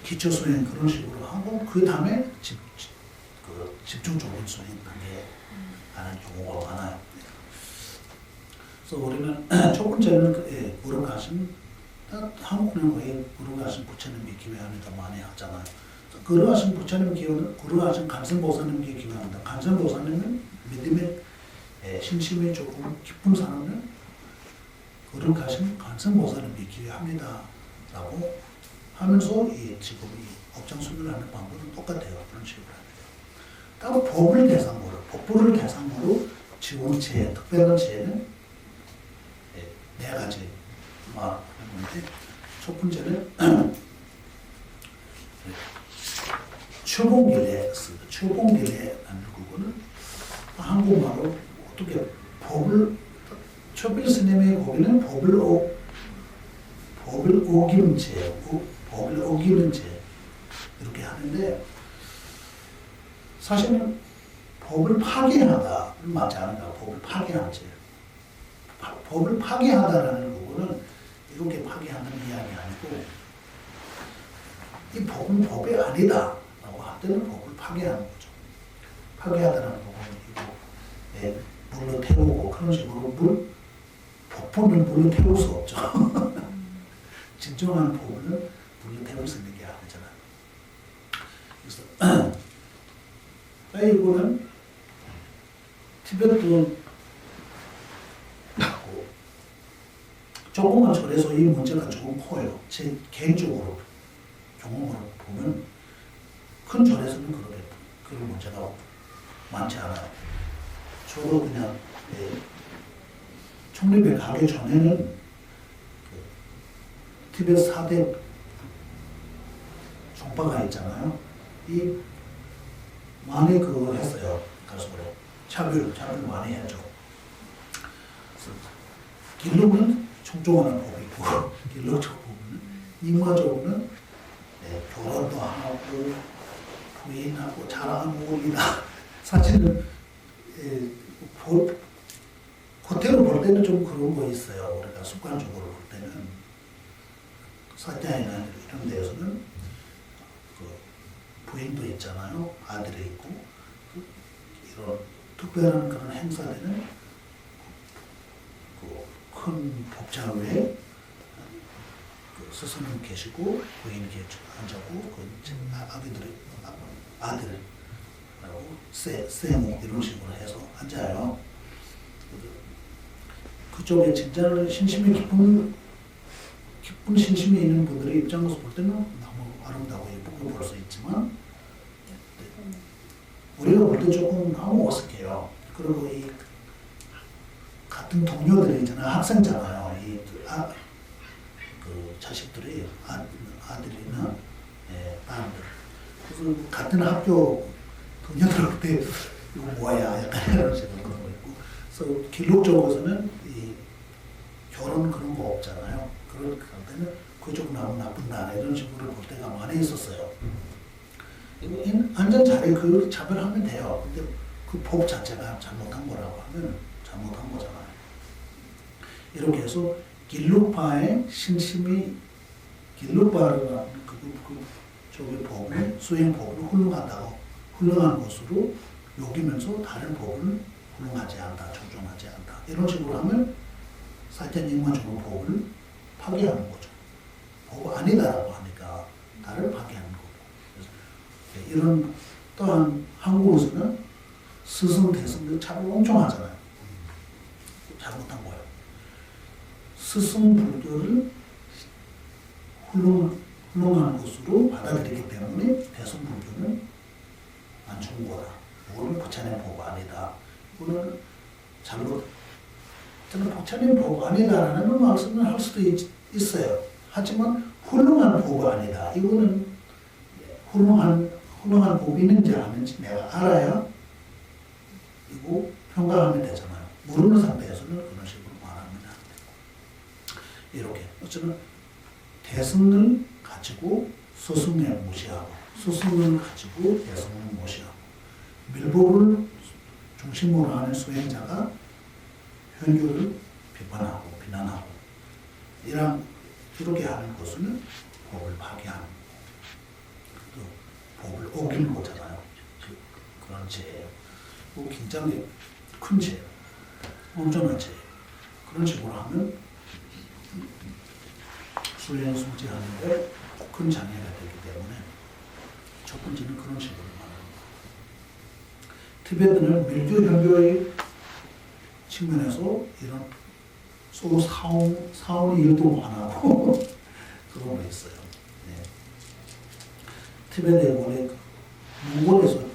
[SPEAKER 1] 기초 수행 그런 식으로 하고 그 다음에 집중적인 수행 단계 하는 경우가 많아요. 그래서 우리는 첫 번째는 걸어가신 한국은 거의 걸어가신 부처님께 기회합니다 많이 하잖아요. 걸어가신 부처님 기회는 걸어가신 간선보살님께 기회합니다. 간선보살님은 믿음의 신심이 조금 깊은 사람은 걸어가신 간선보살님께 기회합니다 라고 하면서 지금 이 업장수를 하는 방법은 똑같아요. 그런 식으로 합니다. 따로 법을 대상으로, 법부를 대상으로 지원체, 특별한 체는 네 가지 말하는 건데, 첫 번째는 초봉길에라는 그거는 한국말로 어떻게 법을 초필 스님의 거기는 법을 어기는 죄, 법을 어기는 죄 이렇게 하는데 사실은 법을 파괴하다는 맞지 않을까? 법을 파괴한 죄. 법을 파괴하다라는 부분은 이렇게 파괴하는 이야기 아니고 이 법은 법이 아니다라고 할 때는 법을 파괴하는 거죠. 파괴하다라는 부분은 이거 물로 태우고 그런 식으로 법문을 물로 태울 수 없죠. 진정한 법문은 물로 태울 수 있는 게 아니잖아요. 그래서 이거는 티베트도 조금만 절에서 이 문제가 조금 커요. 제 개인적으로 경험으로 보면 큰 절에서는 그런 문제가 많지 않아요. 저도 그냥 총립에 가기 전에는 티베트 4대 종파가 있잖아요. 이 많이 했어요. 가수로 차별 많이 해줘. 길로는 총종하는 법이 있고 길로적 부분은 인과적으로는 결혼도 하고 부인하고 자랑하고 이다. 사실은 겉으로 볼 때는 좀 그런 거 있어요. 우리가 습관적으로 볼 때는 사자이나 이런 데에서는 부인도 있잖아요. 아들이 있고 이런 특별한 그런 행사들은 큰 법좌위에 스승님 계시고 부인이 앉았고 아들이라고 세모 이런 식으로 해서 앉아요. 그쪽에 진짜 신심이 깊은 신심이 있는 분들의 입장에서 볼 때는 너무 아름다고 예쁘고 볼 수 있지만 우리가 볼 때 조금 너무 어색해요. 그리고 이 같은 동료들이 있잖아요. 학생잖아요. 그 자식들이 아들이나 딸들. 그래서 같은 학교 동료들 그때 이거 뭐야 약간 이런 식으로 그런 거 있고. 그래서 기록적으로서는 이 결혼 그런 거 없잖아요. 그럴 때는 그쪽 나무 나쁜다 이런 식으로 볼 때가 많이 있었어요. 앉은 자리에 그 차별하면 돼요. 근데 그 법 자체가 잘못한 거라고 하면 잘못한 거잖아요. 이렇게 해서 길루파의 신심이 길루파라는 저기 법을 수행 법을 훌륭한 것으로 여기면서 다른 법을 훌륭하지 않다, 존중하지 않다. 이런 식으로 하면 사견인과적으로 법을 파괴하는 거죠. 법 아니다라고 하니까 나를 파괴하는 거고. 그래서 이런 또한 한국에서는 스승, 대승들 참 엄청 하잖아요. 잘못한 거예요. 스승 불교를 훌륭한 것으로 받아들이기 때문에 대승 불교는 안 좋은 거다. 이거는 부처님 법 아니다. 이거는 잘못, 저는 부처님 법 아니다라는 말씀을 할 수도 있어요. 하지만 훌륭한 법 아니다. 이거는 훌륭한 법이 있는지 아닌지 내가 알아야 이거 평가하면 되잖아요. 모르는 상태에서는 그런 식으로 말하면 안 돼요. 이렇게 어쩌면 대승을 가지고 스승을 무시하고 스승을 가지고 대승을 무시하고 밀법을 중심으로 하는 수행자가 현교를 비판하고 비난하고 이렇게 하는 것은 법을 파괴하는 또 법을 어기는 거잖아요. 그런 죄예요. 굉장히 큰 죄, 엄청난 죄. 그런 식으로 하면 수행 성취하는데 큰 장애가 되기 때문에 첫 번째는 그런 식으로 말합니다. 티베트는 밀교 현교의 측면에서 이런 서로 사원이 일도 안 하고 그런 거 있어요. 네. 티베트에 원래 몽골에서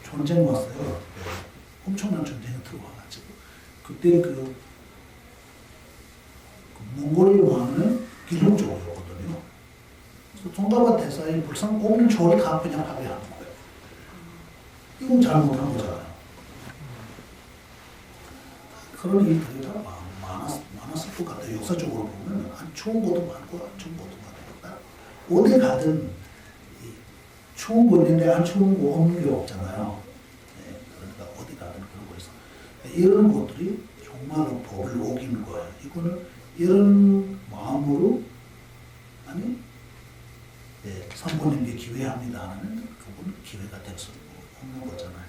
[SPEAKER 1] 전쟁 왔어요. 네. 엄청난 전쟁이 들어와가지고 그때 그 몽골 왕은 기독교였거든요. 그래서 종가바 대사의 불상 온 절을 다 그냥 파괴하는 거예요. 이건 잘못한 거잖아요. 그런 일들이 많았을 것 같아요. 역사적으로 보면 안 좋은 것도 많고 안 좋은 것도 많고 어디 가든 좋은 거 있는데 안 좋은 거 없는 게 없잖아요. 네, 그러니까 어디 가든 그런 거 있어. 이런 것들이 정말로 법을 어기는 거예요. 이거는 이런 마음으로 아니 선보님께 기회합니다 하는 그건 기회가 될 수 없는 거잖아요.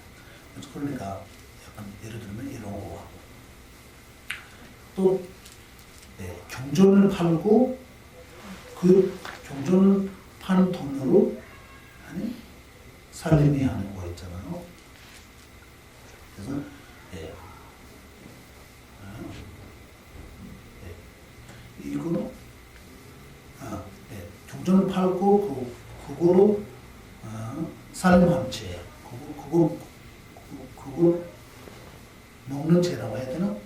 [SPEAKER 1] 그래서 그러니까 약간 예를 들면 이런 거 하고 또 경전을 팔고 그 경전을 파는 돈으로 아니 살림이 하는 거 있잖아요. 그래서 이거는 경전을 팔고 그거로 살림하는 죄, 그걸 먹는 죄라고 해야 되나?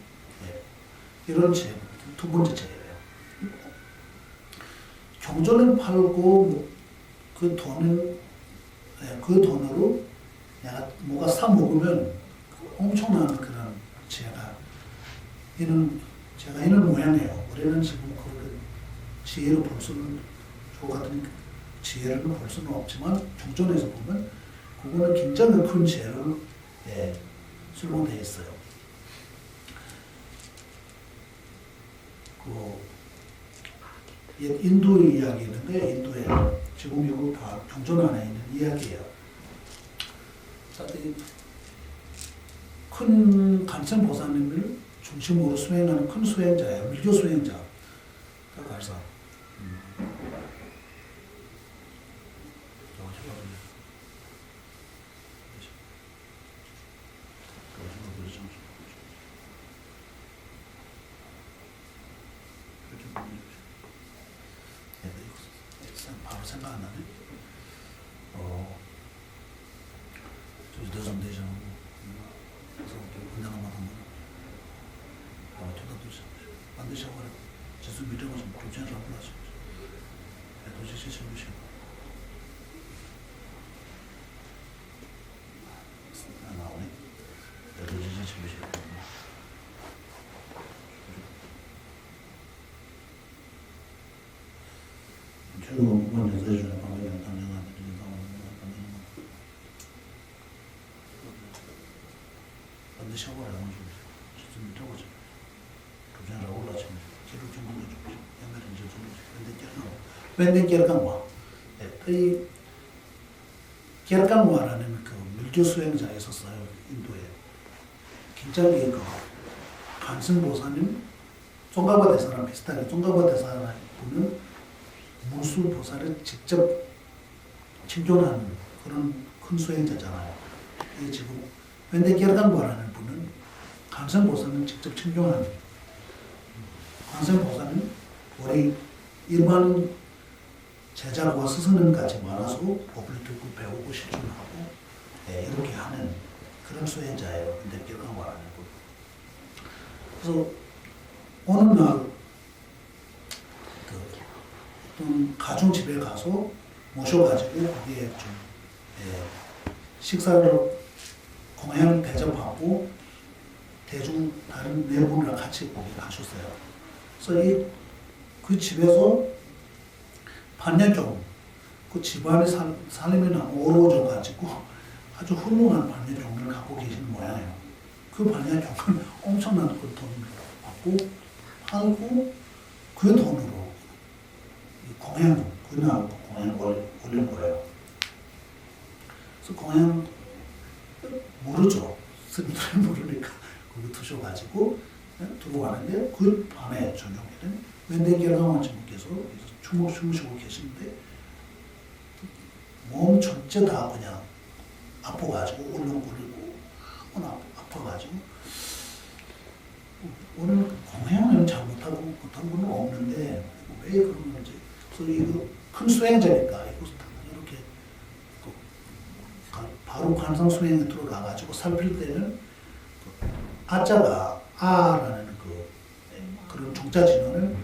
[SPEAKER 1] 이런 죄, 두 번째 죄예요. 경전을 팔고 그 돈으로 내가 뭐가 사 먹으면 엄청난 그런 죄가 있는 모양이에요. 우리는 지금 그 지혜로 볼 수는 저 같은 지혜를 볼 수는 없지만 경전에서 보면 그거는 굉장히 큰 죄로 설명되어 있어요. 인도의 이야기인데 인도에 지금 이거 다 경전 안에 있는 이야기예요. 큰 간선보살님을 중심으로 수행하는 큰 수행자예요. 밀교 수행자. 가서 바로 생각 안 나네. 저기 대선 대전하고 그래서 은행을 받으면 도다도시 반드시 하고 지수 미래가 좀 조치하지 않고 도시 시청주시고 나오네. 도시 시청주시고 최근 부분 여자의 중에 방법이 당연한 반드시 하고 하는 좀 지수 미래가 좀 조치하라고 올라치면 기록 좀 먼저 좀 옛날에 이제 좀 밴댕기르강화 이 기르강화라는 그 밀교 수행자가 있었어요. 인도에 굉장히 그 간승보살님 종가바 대사랑 비슷하게 종가바 대사랑 보면 무수 보살을 직접 칭존하는 그런 큰 수행자잖아요. 이 지금 웬대결강보라는 분은 관세음보살은 직접 청종한 관세음보살은 우리 일반 제자와 스승님까지 많아서 법을 듣고 배우고 실천하고 이렇게 하는 그런 수행자예요. 웬대결강보라는 분. 그래서 어느 날 어떤 가정집에 가서 모셔가지고 거기에 좀 식사를 공양 대접하고 대중 다른 내분이랑 같이 거기 가셨어요. 그래서 그 집에서 반야종 그 집안의 삶이 너무 어려워져 가지고 아주 훌륭한 반야종을 갖고 계시는 모양이에요. 그 반야종은 엄청난 그 돈을 받고 팔고 그 돈으로 공양 그날 공양을 올린 거예요. 그래서 공양 모르죠. 스님들이 모르니까 거기 두셔가지고 두고 가는데 그 밤에 저녁에는 웬대결강원님께서 주무시고 계시는데 몸 전체 다 그냥 아파가지고 울렁거리고 아파가지고 오늘 공양은 잘 못한 건 없는데 왜 그런 건지. 그래서 이거 큰 수행자니까 이렇게 바로 관상 수행에 들어가가지고 살필 때는 아자가 아라는 그런 종자 진원을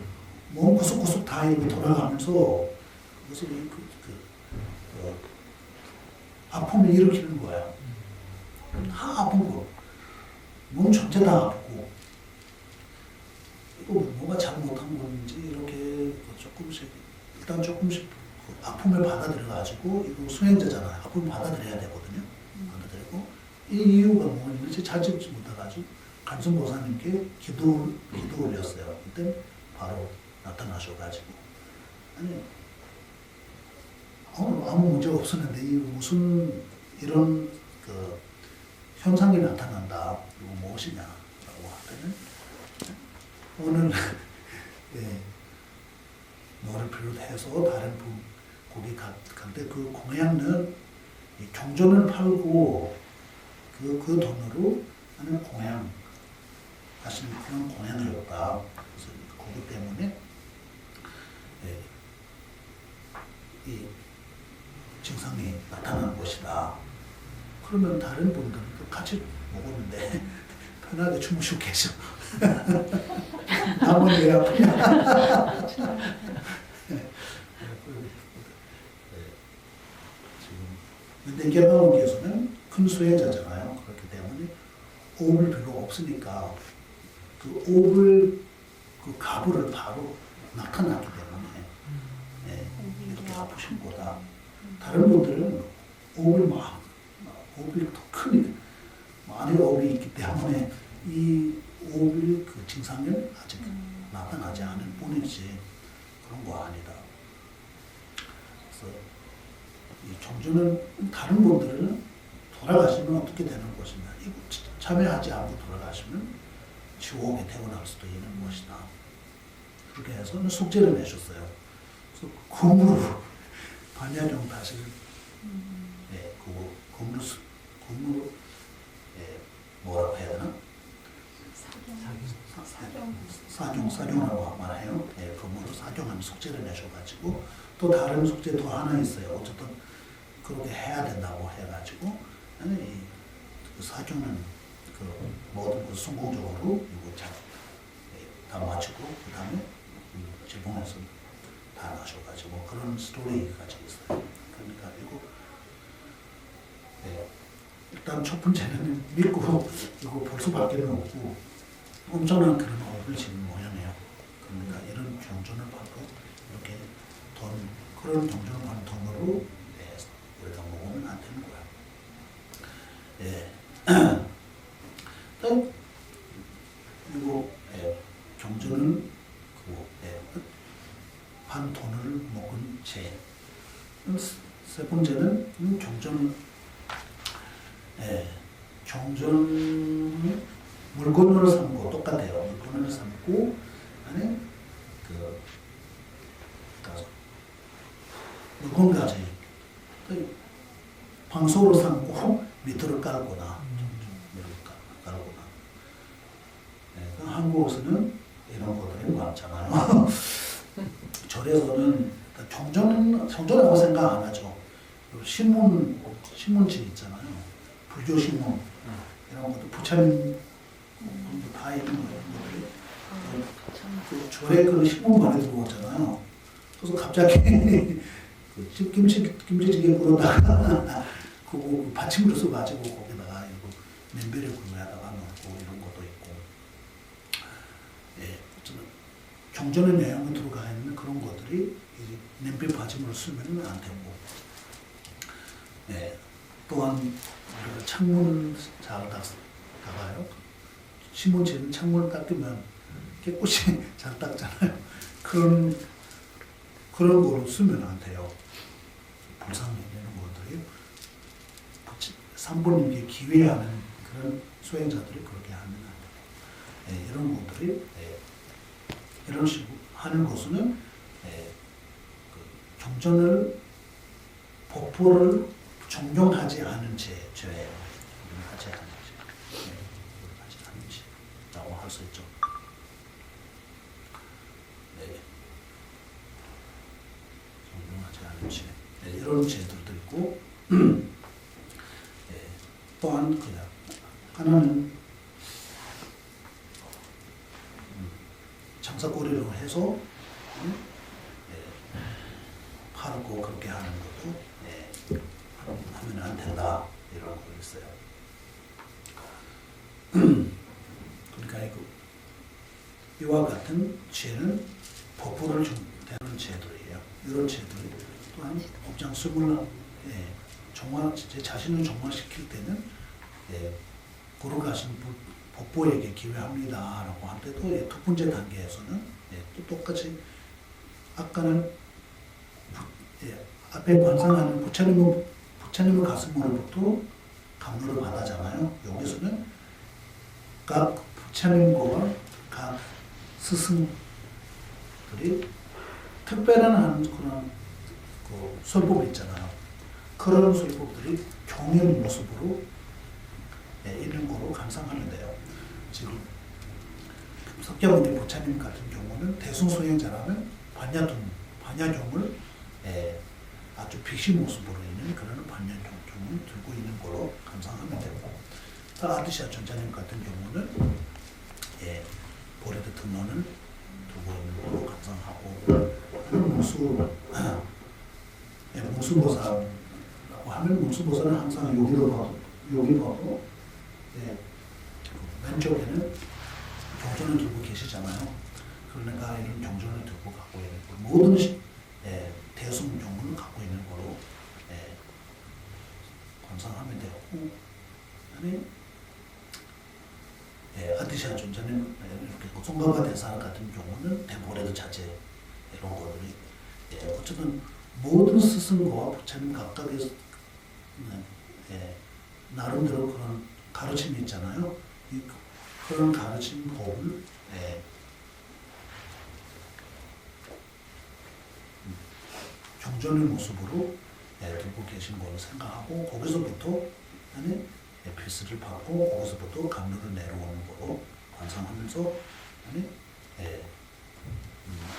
[SPEAKER 1] 몸 구석구석 다 이렇게 돌아가면서 그래서 아픔을 일으키는 거야. 다 아픈 거. 몸 전체 다 아프고 이거 뭐가 잘못한 건지 이렇게 일단 조금씩 아픔을 받아들여가지고 이거 수행자잖아요. 아픔을 받아들여야 되거든요. 받아들이고 이 이유가 뭐냐면 자집지 못해가지고 간승보살님께 기도 올렸어요. 그때 바로 나타나셔가지고 아니 아무 문제 없었는데 이 무슨 이런 그 현상이 나타난다. 이거 무엇이냐라고 하더니 오늘 너를 비롯해서 다른 분 거기 갈때 그 공양은 경전을 팔고 그 돈으로 하는 공양 하시는 그런 공양이었다. 그래서 거기 때문에 이 증상이 나타나는 것이다. 그러면 다른 분들도 같이 먹었는데 편하게 주무시고 계셔. 나만 왜 아프냐. 지금 웬대결강원께서는 큰 수혜자잖아요. 그렇기 때문에 오불 필요 없으니까 그 오불 그 가부를 바로 나타났기 때문에 이렇게 아프신 거다. 다른 분들은 오불이 더 크니까 많이 오불이 있기 때문에 이 오불 그 증상은 아직 나타나지 않은 뿐이지 그런 거 아니다. 그래서 이 종주는 다른 분들은 돌아가시면 어떻게 되는 것이냐. 이거 참여하지 않고 돌아가시면 지옥에 태어날 수도 있는 것이다. 그렇게 해서 숙제를 내셨어요. 그래서 금으로 반야종 다시를 금으로 뭐라고 해야 되나? 사경이라고 말해요. 금으로 사경하는 숙제를 내셔가지고 또 다른 숙제 또 하나 있어요. 어쨌든 그렇게 해야 된다고 해가지고 그 사경은 그 모든 그 성공적으로 이거 다 마치고 그 다음에 일본에서 다 나셔가지고 그런 스토리가 있어요. 그러니까 이거 일단 첫 번째는 믿고 이거 볼 수밖에 없고 엄청난 그런 업을 지는 모양이에요. 그러니까 이런 경전을 받고 이렇게 그런 경전을 받은 돈으로 우리가 먹으면 안 되는 거야. 일단 이거 경전은 반 돈을 먹은 죄. 세 번째는 경전 물건으로 삼고 똑같아요. 물건으로 삼고 안에 물건까지 방석으로 삼고 밑으로 깔거나 더구나. 그 한국에서는 이런 것들이 많잖아요. 절에서는 정전이라고 생각 안 하죠. 신문지 있잖아요. 불교 신문 이런 것도 부처님 다 있는 것들이 그 절에 그 신문만에 들어오잖아요. 그래서 갑자기 그 김치찌개 부르다가 그거 받침으로 써가지고 거기다가 이거 냄비를 구매하다가 넣고 이런 것도 있고, 예, 경전의 내용이 들어가 있는 그런 것들이 이 냄비 받침으로 쓰면 안 되고, 예, 또한 우리가 창문 잘 닦아요. 신문지는 창문을 닦으면 깨끗이 잘 닦잖아요. 그런 거로 쓰면 안 돼요. 불상이 되는 것들이 삼부님께 기회하는 그런 수행자들이 그렇게 하면 안 돼요. 예, 이런 것들이 이런 식으로 하는 것은 그 경전을 법보를 존경하지 않은 죄예요. 하지 않은 죄, 하지 않은 죄라고 할 수 있죠. 네. 존경하지 않은 죄, 네, 이런 죄들도 있고, 네, 또한 그냥 하나는 장사거리로 해서 팔고 그렇게 하는 것도 하면 안 된다 이런 거 있어요. 그러니까 이와 같은 죄는 법보를 대하는 죄들이에요. 이런 죄들이 또한 업장 스물라 제 자신을 정화시킬 때는 걸어가신 법보에게 기회합니다라고 할 때도 두 번째 단계에서는 또 똑같이 아까는 앞에 관상하는 부처님의 가슴으로부터 감로를 받아잖아요. 여기서는 각 부처님과 각 스승들이 특별한 그런 그 설법이 있잖아요. 그런 설법들이 경의 모습으로 있는 거로 감상하는데요. 지금 석가모니 부처님 같은 경우는 대승소행자라는 반야종을 아주 비시 모습으로 있는 그런 반야종을 들고 있는 거로 감상하면 되고, 아드시아 전자님 같은 경우는 보레드 등론을 들고 있는 거로 감상하고, 문수보살라고 하면 문수보살은 항상 여기 봐도 왼쪽에는 경전을 들고 계시잖아요. 그러니까 이런 경전을 들고 갖고 있는 모든 대승종을 갖고 있는 거로 감상하면 되고, 아니 아디시아 존자는 이렇게 송가바 대사 같은 경우는 대보레드 자체 이런 것들이 어쨌든 모든 스승과 부처님 각각의 나름대로 그런 가르침이 있잖아요. 그런 가르침 법을 경전의 모습으로 들고 계신 걸로 생각하고, 거기서부터 필수를 받고 거기서부터 감로를 내려오는 거로 관상하면서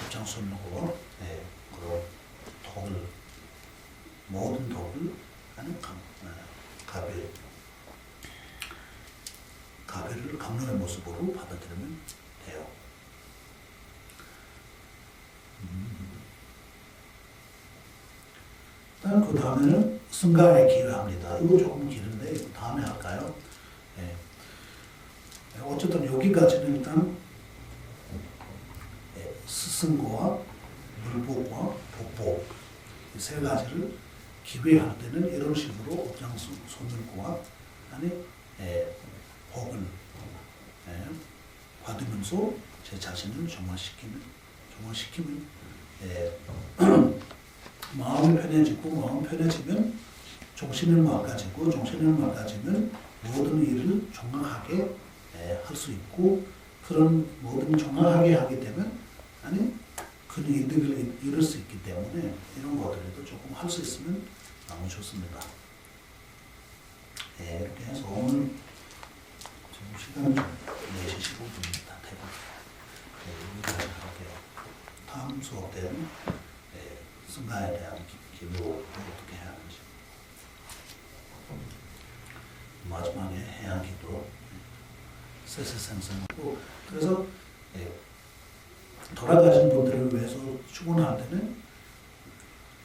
[SPEAKER 1] 입장선으로 그런 덕을, 모든 덕을 하는 가배를 감로의 모습으로 받아들이면 돼요. 일단 그 다음에는 승가에 기회합니다. 이거 조금 길은데 이거 다음에 할까요? 어쨌든 여기까지는 일단 스승과 물복과 복복 이 세 가지를 기회할 때는 이런 식으로 업장선을과 복을 받으면서 제 자신을 정화시키면 마음이 편해지고, 마음 편해지면 정신을 맑아지고, 정신을 맑아지면 모든 일을 정확하게 할 수 있고, 그런 모든 정확하게 하게 되면 큰 이득을 이룰 수 있기 때문에 이런 것들도 조금 할 수 있으면 너무 좋습니다. 이렇게 해서 오늘 시간은 좀 4시 15분입니다. 대부분. 여기까지 할게요. 다음 수업 때는 승가에 대한 기록을 어떻게 해야 하는지. 마지막에 해양기도 세세생생하고 그래서 돌아가신 분들을 위해서 축원할 때는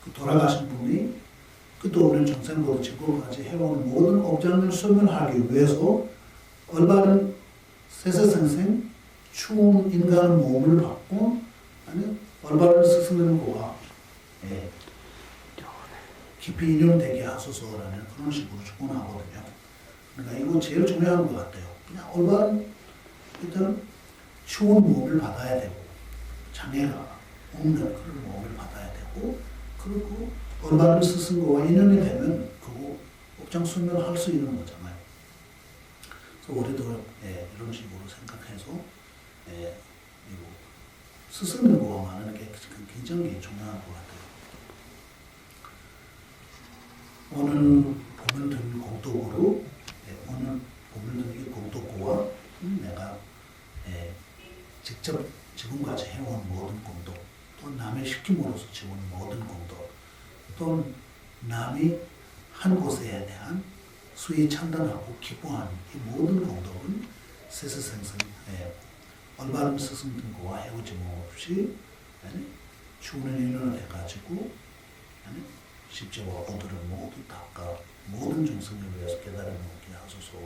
[SPEAKER 1] 그 돌아가신 분이 끝없는 전생부터 지금까지 해온 모든 업장을 소멸하기 위해서 올바른 세세생생 추운 인간 몸을 받고 아니 올바른 스승님과 깊이 인연되게 하소서라는 그런 식으로 축원하거든요. 그러니까 이건 제일 중요한 것 같아요. 그냥 올바른 일단 추운 몸을 받아야 되고 장애가 없는 그런 몸을 받아야 되고 그리고 올바른 스승과 인연이 되면 그거 업장 소멸할 수 있는 거잖아요. 그래서 우리도 이런 식으로 생각해서 이거 스승님과 만나는 게 굉장히 중요한 것 같아요. 오늘 보면 든 공덕으로 오늘 보면 든 이 공덕구와 내가 직접 지금까지 해온 모든 공덕 또 남의 시킴으로써 지원 모든 공덕 또 남이 한 것에 대한 수위 찬단하고 기뻐하는 이 모든 공덕은 세세생생 올바른 스승들과 헤어짐 없이 추운의 인연을 해가지고 십자와 오들을 모두 닦아 모든 중생을 위해서 깨달음을 얻게 하소서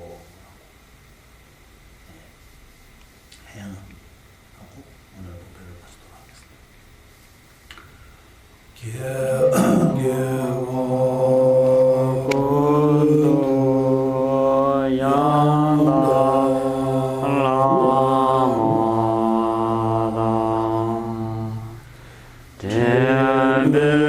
[SPEAKER 1] 해양하고 오늘 법회를 마치도록
[SPEAKER 3] 네.